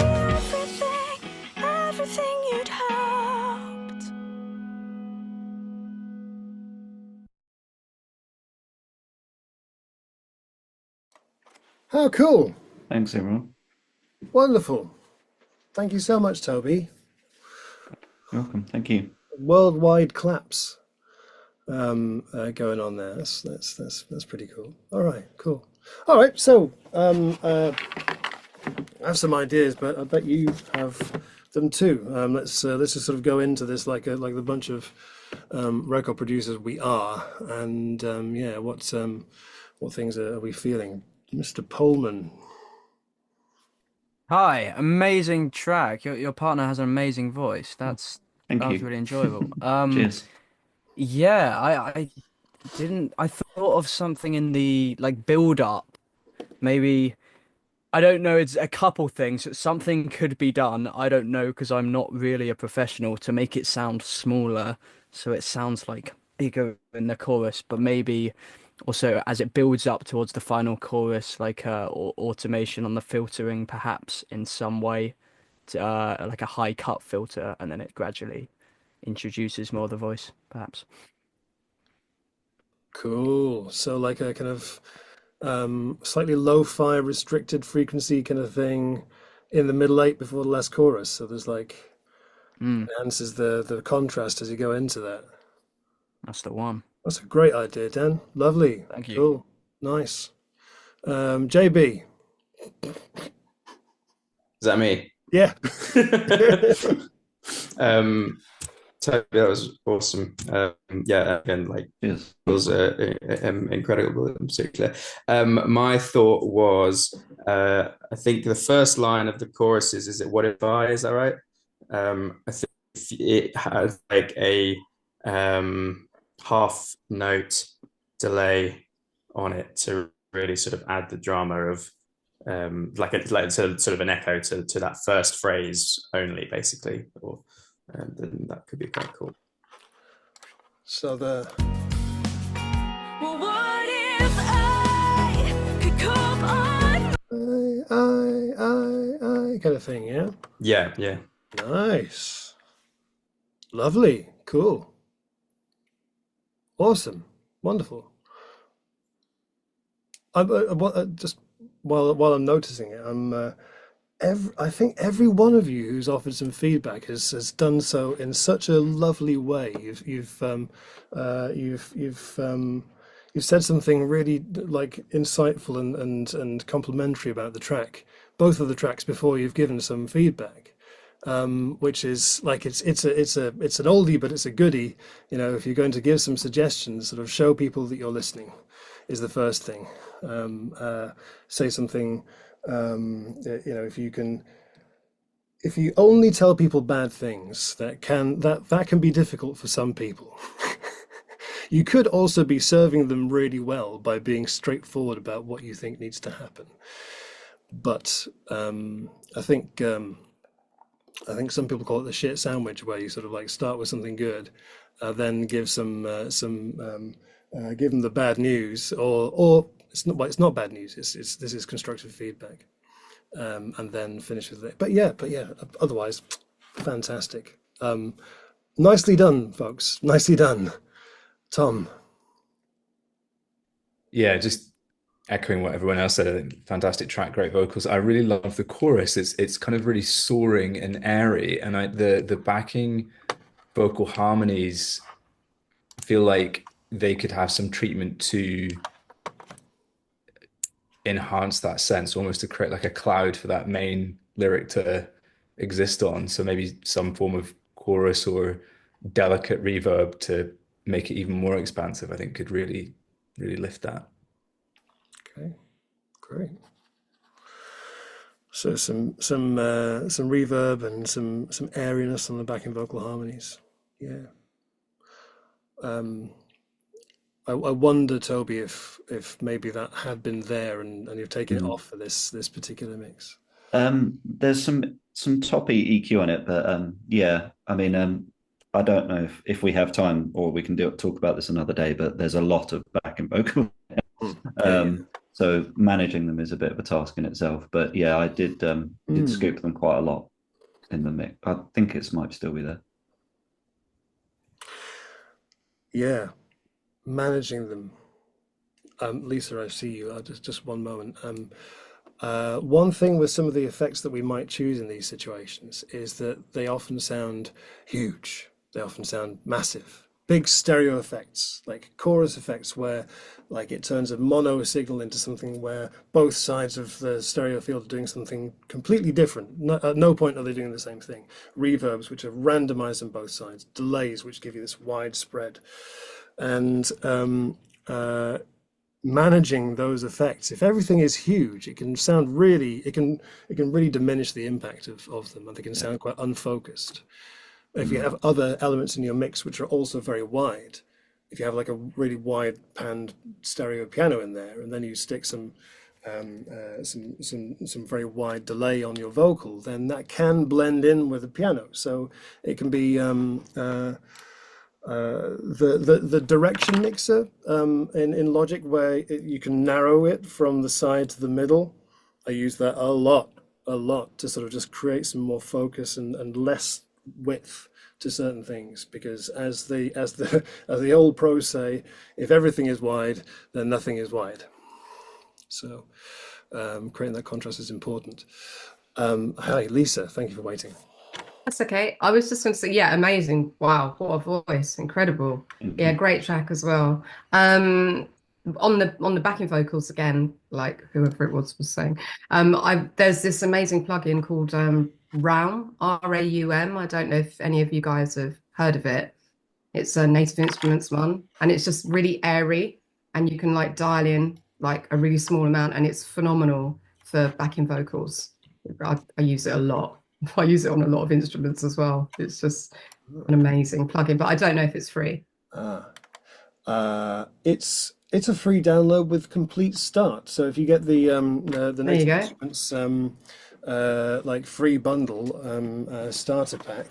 everything you'd hoped? How cool! Thanks, everyone. Wonderful. Thank you so much, Toby. You're welcome. Thank you. Worldwide claps going on there. That's pretty cool. All right, cool. All right, so I have some ideas, but I bet you have them too. Let's just sort of go into this like the bunch of record producers we are, and yeah, what things are we feeling, Mr. Pohlman? Hi, amazing track. Your partner has an amazing voice. That Thank was you. really enjoyable. Cheers. Yeah, I thought of something in the like build up. Maybe I don't know, it's a couple things. Something could be done. I don't know because I'm not really a professional to make it sound smaller so it sounds like bigger in the chorus, but maybe also as it builds up towards the final chorus, like automation on the filtering, perhaps in some way, like a high cut filter, and then it gradually introduces more of the voice, perhaps. Cool. So like a kind of slightly lo-fi restricted frequency kind of thing in the middle eight before the last chorus. So there's like enhances the contrast as you go into that. That's the one. That's a great idea, Dan. Lovely. Thank you. Cool. Nice. JB. Is that me? Yeah. Totally, that was awesome. Yeah, again, like Yes. it was incredible in particular. My thought was, I think the first line of the chorus is it "What if I?" Is that right? I think it has like a half note delay on it to really sort of add the drama of like sort of an echo to that first phrase only, basically, or then that could be quite cool. So the Well, what if I could cope on I kind of thing, yeah. Yeah. Nice. Lovely. Cool. Awesome. Wonderful. Just while I'm noticing it, I think every one of you who's offered some feedback has done so in such a lovely way. You've said something really like insightful and complimentary about the track, both of the tracks, before you've given some feedback. Which is like it's an oldie, but it's a goodie. You know, if you're going to give some suggestions, sort of show people that you're listening, is the first thing. Say something. You know, if you only tell people bad things, that can be difficult for some people. You could also be serving them really well by being straightforward about what you think needs to happen. But I think some people call it the shit sandwich, where you sort of like start with something good, then give give them the bad news, or it's not bad news. This is constructive feedback, and then finish with it. But yeah. Otherwise, fantastic. Nicely done, folks. Nicely done, Tom. Yeah, just echoing what everyone else said. I think fantastic track, great vocals. I really love the chorus. It's kind of really soaring and airy, and the backing vocal harmonies feel like they could have some treatment to enhance that sense, almost to create like a cloud for that main lyric to exist on. So maybe some form of chorus or delicate reverb to make it even more expansive, I think could really, really lift that. Okay, great. So some reverb and some airiness on the backing vocal harmonies. Yeah. I wonder, Toby, if maybe that had been there and you've taken it off for this particular mix. There's some toppy EQ on it, but yeah, I mean, I don't know if we have time or we can talk about this another day, but there's a lot of backing vocal. So managing them is a bit of a task in itself. But yeah, I did scoop them quite a lot in the mix. I think it might still be there. Yeah, managing them. Lisa, I see you. Just one moment. One thing with some of the effects that we might choose in these situations is that they often sound huge. They often sound massive. Big stereo effects, like chorus effects, where like it turns a mono signal into something where both sides of the stereo field are doing something completely different. At no point are they doing the same thing. Reverbs, which are randomized on both sides. Delays, which give you this widespread. And managing those effects, if everything is huge, it can sound really, it can really diminish the impact of them, and they can sound quite unfocused. If you have other elements in your mix which are also very wide, if you have like a really wide panned stereo piano in there, and then you stick some very wide delay on your vocal, then that can blend in with the piano. So it can be the direction mixer in Logic, where you can narrow it from the side to the middle. I use that a lot to sort of just create some more focus and less width to certain things, because as the old pros say, if everything is wide, then nothing is wide. So creating that contrast is important. Hi, Lisa, thank you for waiting. That's okay. I was just going to say, yeah, amazing. Wow, what a voice. Incredible. Yeah, great track as well. On the backing vocals again, like whoever it was saying, there's this amazing plugin called Raum, R-A-U-M. I don't know if any of you guys have heard of it. It's a Native Instruments one, and it's just really airy, and you can like dial in like a really small amount, and it's phenomenal for backing vocals. I use it a lot. I use it on a lot of instruments as well. It's just an amazing plugin, but I don't know if it's free. It's a free download with complete start. So if you get the Native Instruments like free bundle starter pack,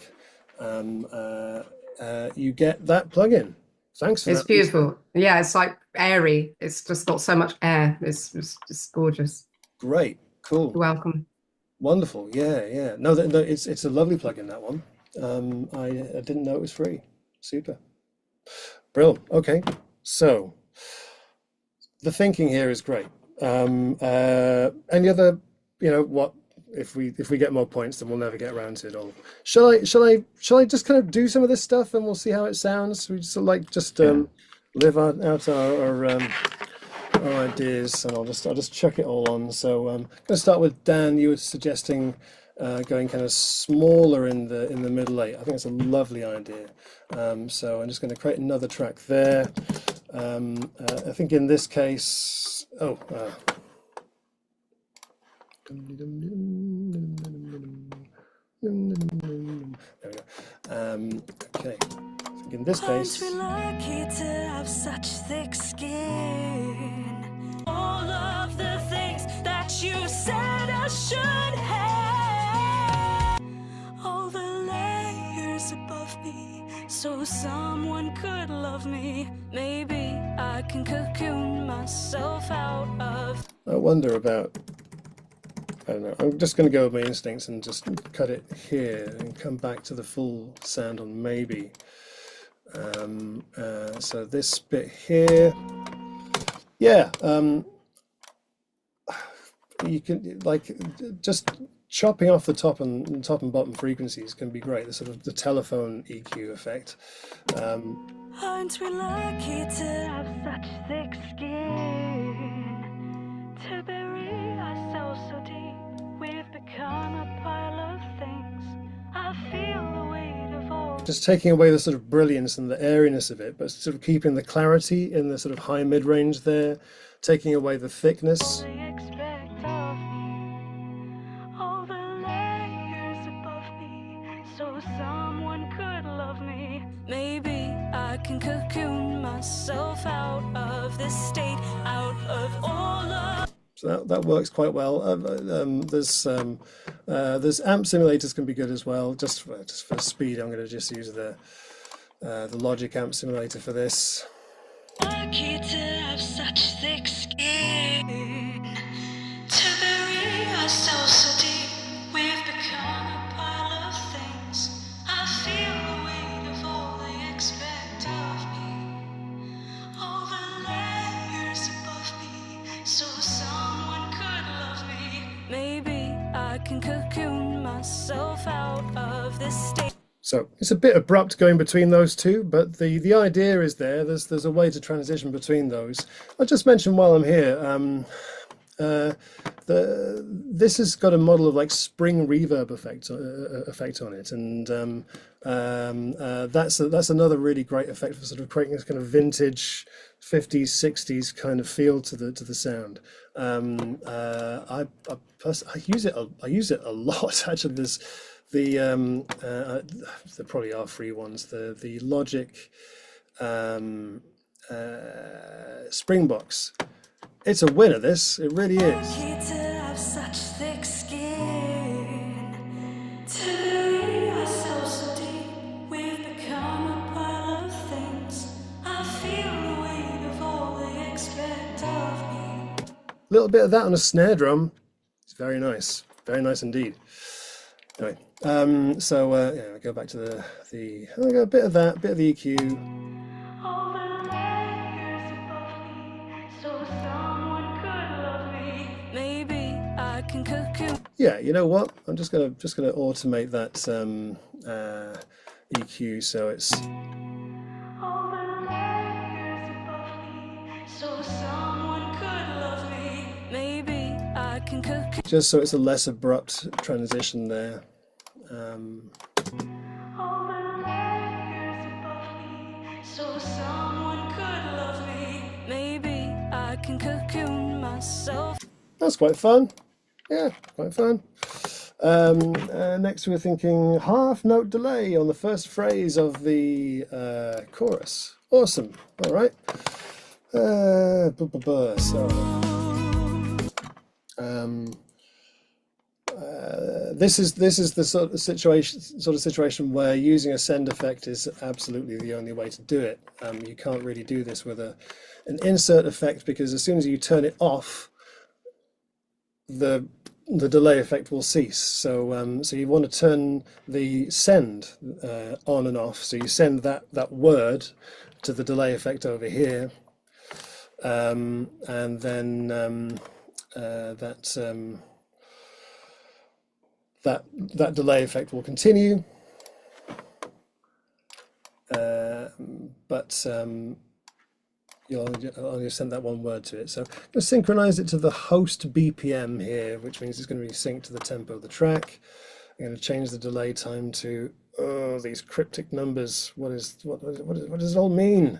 you get that plugin. Thanks for that. It's beautiful. Yeah, it's like airy. It's just got so much air. It's just gorgeous. Great, cool. You're welcome. Wonderful. Yeah. No, it's a lovely plugin, that one. I didn't know it was free. Super. Brilliant. Okay, so the thinking here is great. Any other, what? If we get more points, then we'll never get around to it all. Shall I just kind of do some of this stuff and we'll see how it sounds? We just live out our ideas, and I'll just chuck it all on. So I'm going to start with Dan. You were suggesting going kind of smaller in the middle eight. I think it's a lovely idea. So I'm just going to create another track there. I think in this case, there we go. Okay. I think in this case. Aren't we lucky to have such thick skin? All of the things that you said I should have. All the layers above me, so someone could love me. Maybe I can cocoon myself out of. I wonder about. I don't know. I'm just going to go with my instincts and just cut it here and come back to the full sound on maybe. So this bit here, yeah. You can just chopping off the top and bottom frequencies can be great. The sort of the telephone EQ effect. Aren't we lucky to have such thick skin? To bury ourselves so deep. We've become a pile of things. I feel the weight of all. Just taking away the sort of brilliance and the airiness of it, but sort of keeping the clarity in the sort of high mid-range there, taking away the thickness. I can cocoon myself out of this state, out of all of. So that works quite well. There's amp simulators can be good as well. Just for speed, I'm going to just use the Logic amp simulator for this. Lucky to have such thick skin, to bury ourselves so deep, we've become a pile of things. I feel the weight of all they expect of me, all the layers above me, so someone could love me. Maybe I can cocoon myself out of this state. So it's a bit abrupt going between those two, but the idea is there. There's a way to transition between those. I'll just mention while I'm here, this has got a model of like spring reverb effect on it, and that's another really great effect for sort of creating this kind of vintage 50s 60s kind of feel to the sound. I use it a lot actually. There probably are free ones. The Logic Springbox. It's a winner. This it really is. Lucky to have such thick skin, to bury ourselves so deep, we've become a pile of things. I feel the weight of all they expect of me. A little bit of that on a snare drum. It's very nice indeed. Anyway, so yeah, I go back to the I got a bit of that, bit of the EQ. All the layers above me, so someone could love me. Maybe I can cocoon. Yeah, you know what? I'm just gonna automate that EQ so it's All the layers above me, so someone could love me. Maybe I can cocoon. just so it's a less abrupt transition there. All the layers above me, so someone could love me. Maybe I can cocoon myself. That's quite fun. Yeah, quite fun. Next we're thinking half note delay on the first phrase of the chorus. Awesome. All right. So this is the sort of situation where using a send effect is absolutely the only way to do it. You can't really do this with an insert effect, because as soon as you turn it off, the delay effect will cease. So so you want to turn the send on and off. So you send that word to the delay effect over here, and then that delay effect will continue, but you'll only send that one word to it. So I'm going to synchronize it to the host BPM here, which means it's going to be synced to the tempo of the track. I'm going to change the delay time to these cryptic numbers. What does it all mean?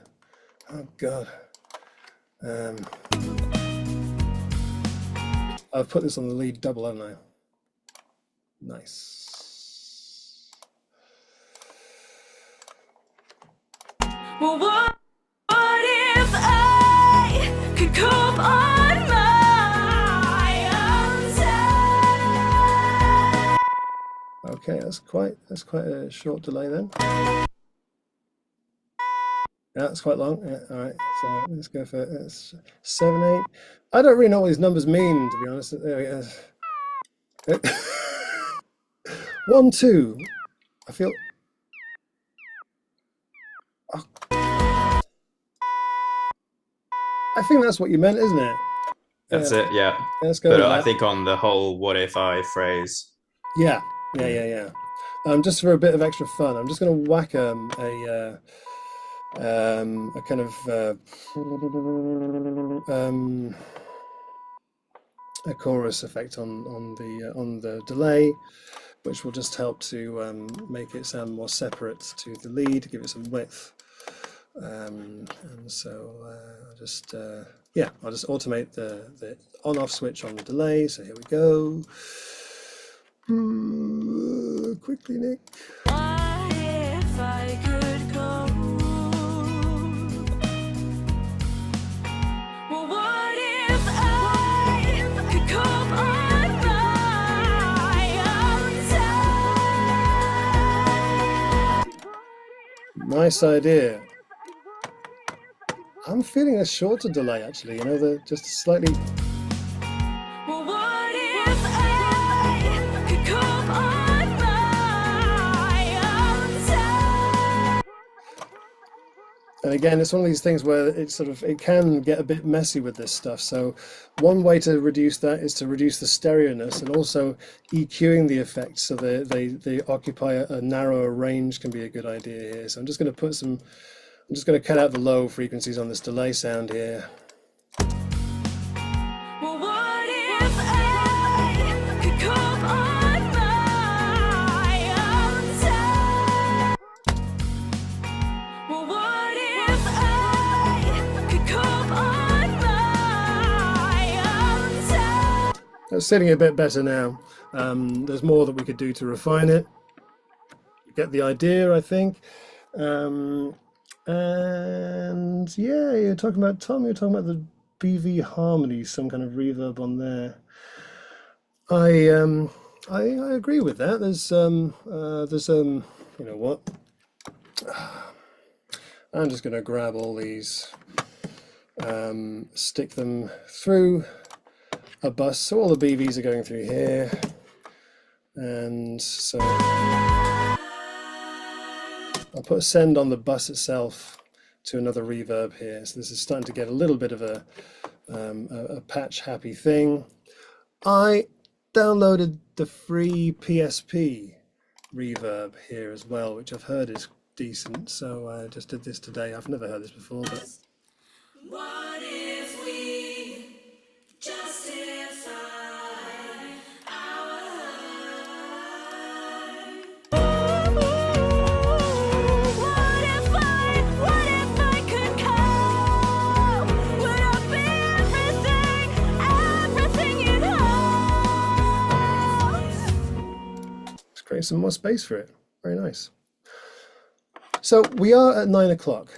Oh God. I've put this on the lead double, haven't I? Nice. Well, what if I could cope on my own time? Okay, that's quite a short delay then. Yeah, that's quite long. Yeah, all right, so let's go for 7, 8. I don't really know what these numbers mean, to be honest. There we go. 1, 2. I feel. Oh. I think that's what you meant, isn't it? That's it, yeah. Let's go. But with I that. think on the whole "what if I" phrase. Yeah. Just for a bit of extra fun, I'm just going to whack a kind of a chorus effect on the delay, which will just help to make it sound more separate to the lead, give it some width. And so I'll just automate the on-off switch on the delay. So here we go. Quickly, Nick. What if I could go nice idea. I'm feeling a shorter delay actually, you know, just slightly. Well, what if I could come on my own time? And again, it's one of these things where it can get a bit messy with this stuff. So one way to reduce that is to reduce the stereoness, and also EQing the effects so they occupy a narrower range can be a good idea here. So I'm just going to cut out the low frequencies on this delay sound here. Well, what if I could come on my own time? Well, what if I could come on my own time? It's sitting a bit better now. There's more that we could do to refine it. You get the idea, I think. And yeah, you're talking about the BV harmony, some kind of reverb on there. I agree with that. There's you know what? I'm just going to grab all these, stick them through a bus. So all the BVs are going through here, and so I'll put a send on the bus itself to another reverb here. So this is starting to get a little bit of a patch happy thing. I downloaded the free PSP reverb here as well, which I've heard is decent. So I just did this today. I've never heard this before, but What if we justify our high? What if I could come? Would I be everything you'd hope? let's create some more space for it. Very nice. So we are at 9 o'clock.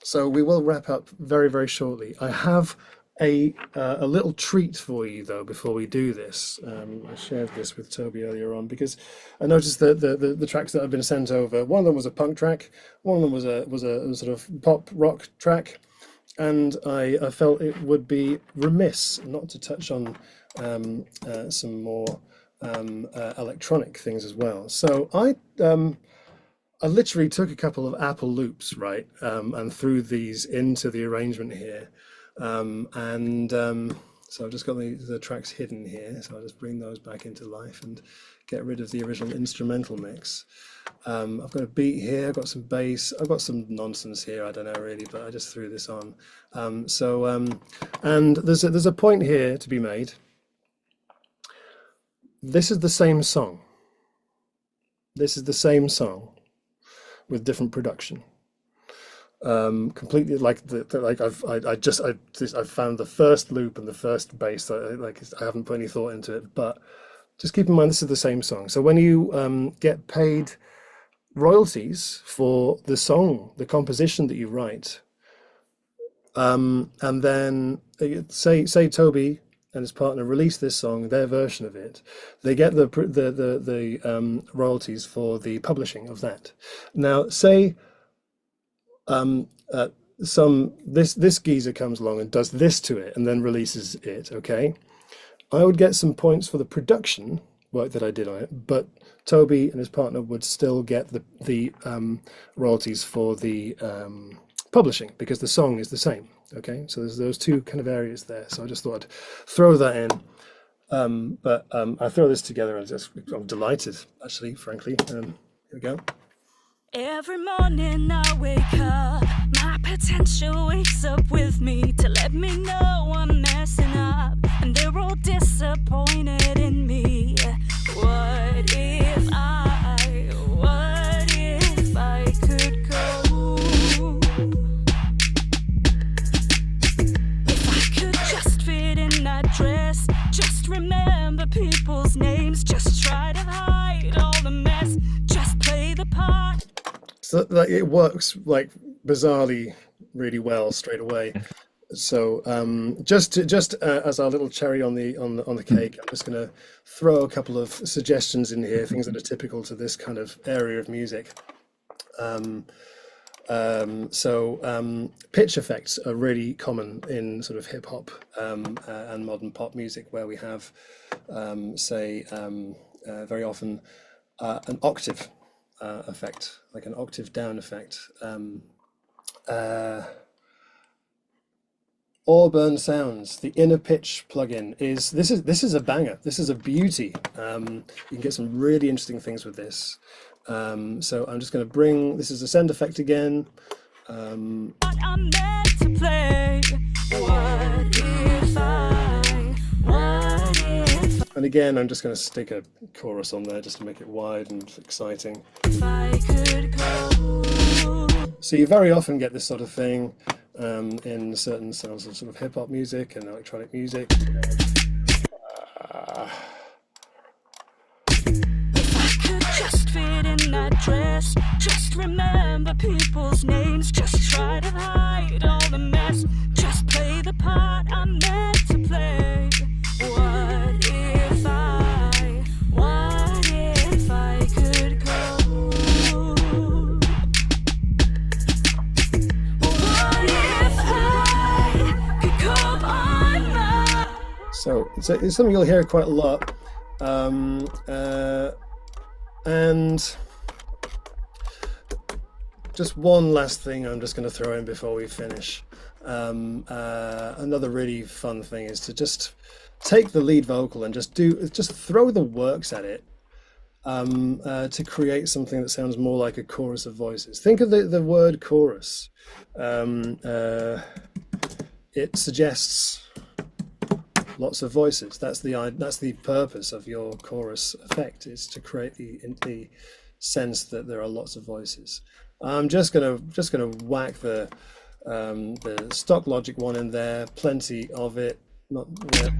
So we will wrap up very, very shortly. I have a little treat for you though before we do this. I shared this with Toby earlier on because I noticed that the tracks that have been sent over, one of them was a punk track, one of them was a sort of pop rock track, and I felt it would be remiss not to touch on some more electronic things as well. So I literally took a couple of Apple loops, right, and threw these into the arrangement here. So I've just got the tracks hidden here. So I'll just bring those back into life and get rid of the original instrumental mix. I've got a beat here, I've got some bass, I've got some nonsense here, I don't know really, but I just threw this on. And there's a point here to be made. This is the same song. This is the same song with different production. Completely like I found the first loop and the first bass. I haven't put any thought into it, but just keep in mind this is the same song. So when you get paid royalties for the song, the composition that you write, and then say Toby and his partner release this song, their version of it, they get the royalties for the publishing of that. Now, say this geezer comes along and does this to it and then releases it. Okay, I would get some points for the production work that I did on it, but Toby and his partner would still get the royalties for the publishing because the song is the same. Okay, so there's those two kind of areas there. So I just thought I'd throw that in. But I throw this together and I'm delighted, actually, frankly. Here we go. Every morning I wake up, my potential wakes up with me to let me know I'm messing up, and they're all disappointed in me. What if I could go? If I could just fit in that dress, just remember people's names, just try to hide all the mess, just play the part. So like it works like bizarrely really well straight away. So just as our little cherry on the cake, I'm just going to throw a couple of suggestions in here, things that are typical to this kind of area of music. Pitch effects are really common in sort of hip hop and modern pop music, where we have, very often an octave effect, like an octave down effect. Auburn Sounds, the inner pitch plugin is a banger. This is a beauty. You can get some really interesting things with this. So I'm just going to bring, this is a send effect again. And again, I'm just going to stick a chorus on there just to make it wide and exciting. So you very often get this sort of thing in certain styles of sort of hip hop music and electronic music. Just fit in that dress, just remember people's names, just try to hide all the mess, just play the part I'm meant to play. What if I could go? What if I could come on my... So it's something you'll hear quite a lot. And just one last thing I'm just going to throw in before we finish. Another really fun thing is to just take the lead vocal and just throw the works at it to create something that sounds more like a chorus of voices. Think of the word chorus. It suggests lots of voices. That's the purpose of your chorus effect, is to create the sense that there are lots of voices. I'm just gonna whack the stock Logic one in there, plenty of it. Not yet.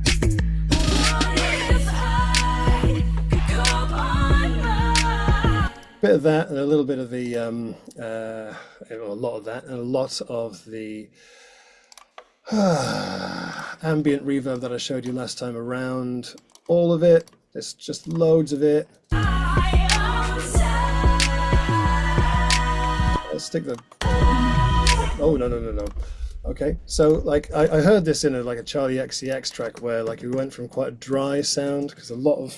Bit of that, and a little bit of the a lot of that, and a lot of the ambient reverb that I showed you last time around. All of it. There's just loads of it. Let's stick the... Oh, no. Okay, so like I heard this in a Charlie XCX track where like we went from quite a dry sound, because a lot of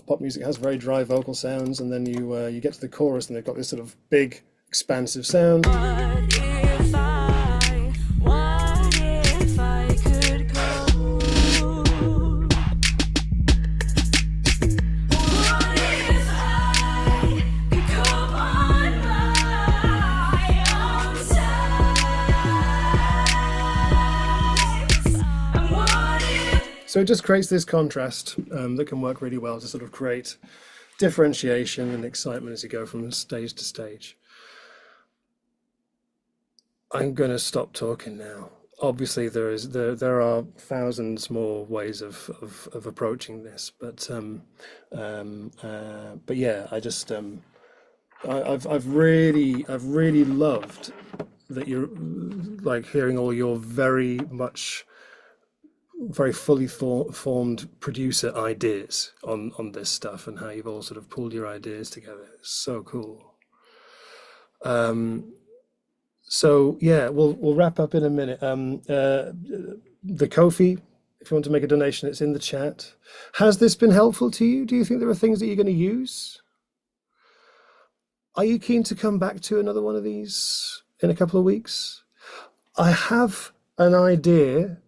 pop music has very dry vocal sounds, and then you get to the chorus and they've got this sort of big expansive sound. So it just creates this contrast that can work really well to sort of create differentiation and excitement as you go from stage to stage. I'm going to stop talking now. Obviously, there are thousands more ways of approaching this, but yeah, I've really loved that you're like hearing all your very fully formed producer ideas on this stuff, and how you've all sort of pulled your ideas together. It's so cool. So yeah, we'll wrap up in a minute. The Ko-fi, if you want to make a donation, it's in the chat. Has this been helpful to you? Do you think there are things that you're going to use? Are you keen to come back to another one of these in a couple of weeks? I have an idea.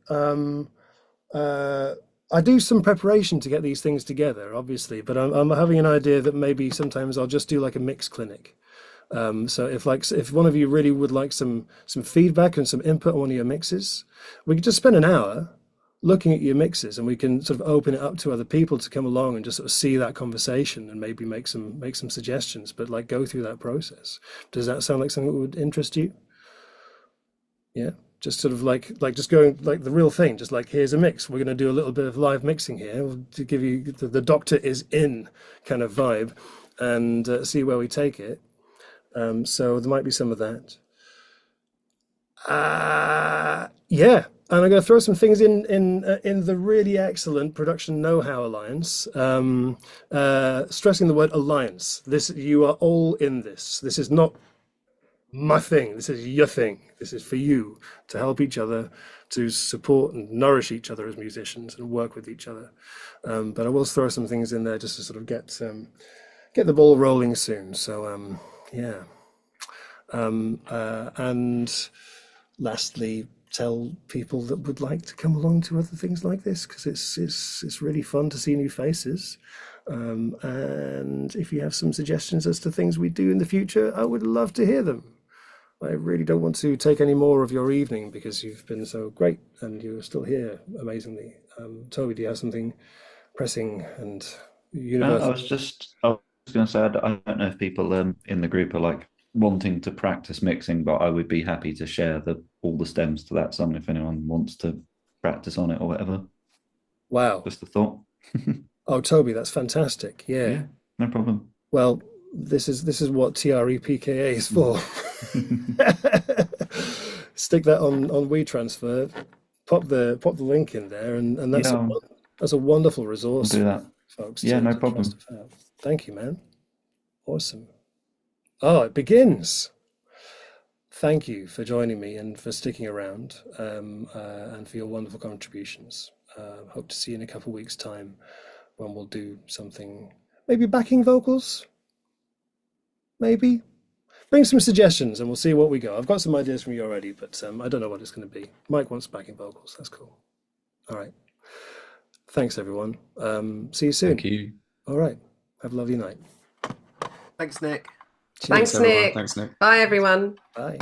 I do some preparation to get these things together, obviously, but I'm having an idea that maybe sometimes I'll just do like a mix clinic. So if one of you really would like some feedback and some input on one of your mixes, we could just spend an hour looking at your mixes, and we can sort of open it up to other people to come along and just sort of see that conversation and maybe make some suggestions, but like go through that process. Does that sound like something that would interest you? Yeah. Just sort of like just going like the real thing, just like, here's a mix. We're going to do a little bit of live mixing here to give you the doctor is in kind of vibe, and see where we take it. So there might be some of that. Yeah, And I'm going to throw some things in the really excellent Production Know-How Alliance, stressing the word alliance. You are all in this. This is not my thing. This is your thing. This is for you to help each other, to support and nourish each other as musicians and work with each other. But I will throw some things in there just to sort of get the ball rolling soon. So yeah. And lastly, tell people that would like to come along to other things like this, because it's really fun to see new faces. And if you have some suggestions as to things we do in the future, I would love to hear them. I really don't want to take any more of your evening because you've been so great and you're still here amazingly. Toby, do you have something pressing and universal? I was going to say, I don't know if people in the group are like wanting to practice mixing, but I would be happy to share all the stems to that song if anyone wants to practice on it or whatever. Wow. Just a thought. Oh, Toby, that's fantastic. Yeah, no problem. Well, this is what TREPKA is for. Stick that on WeTransfer, pop the link in there, and that's a wonderful resource. We'll do that, folks. Yeah, no problem. Thank you, man. Awesome. Oh, it begins. Thank you for joining me and for sticking around, and for your wonderful contributions. Hope to see you in a couple of weeks' time when we'll do something, maybe backing vocals. Maybe bring some suggestions and we'll see what we go. I've got some ideas from you already, but I don't know what it's going to be. Mike wants backing vocals. That's cool. All right. Thanks, everyone. See you soon. Thank you. All right. Have a lovely night. Thanks, Nick. Thanks, Nick. Thanks, Nick. Bye, everyone. Bye.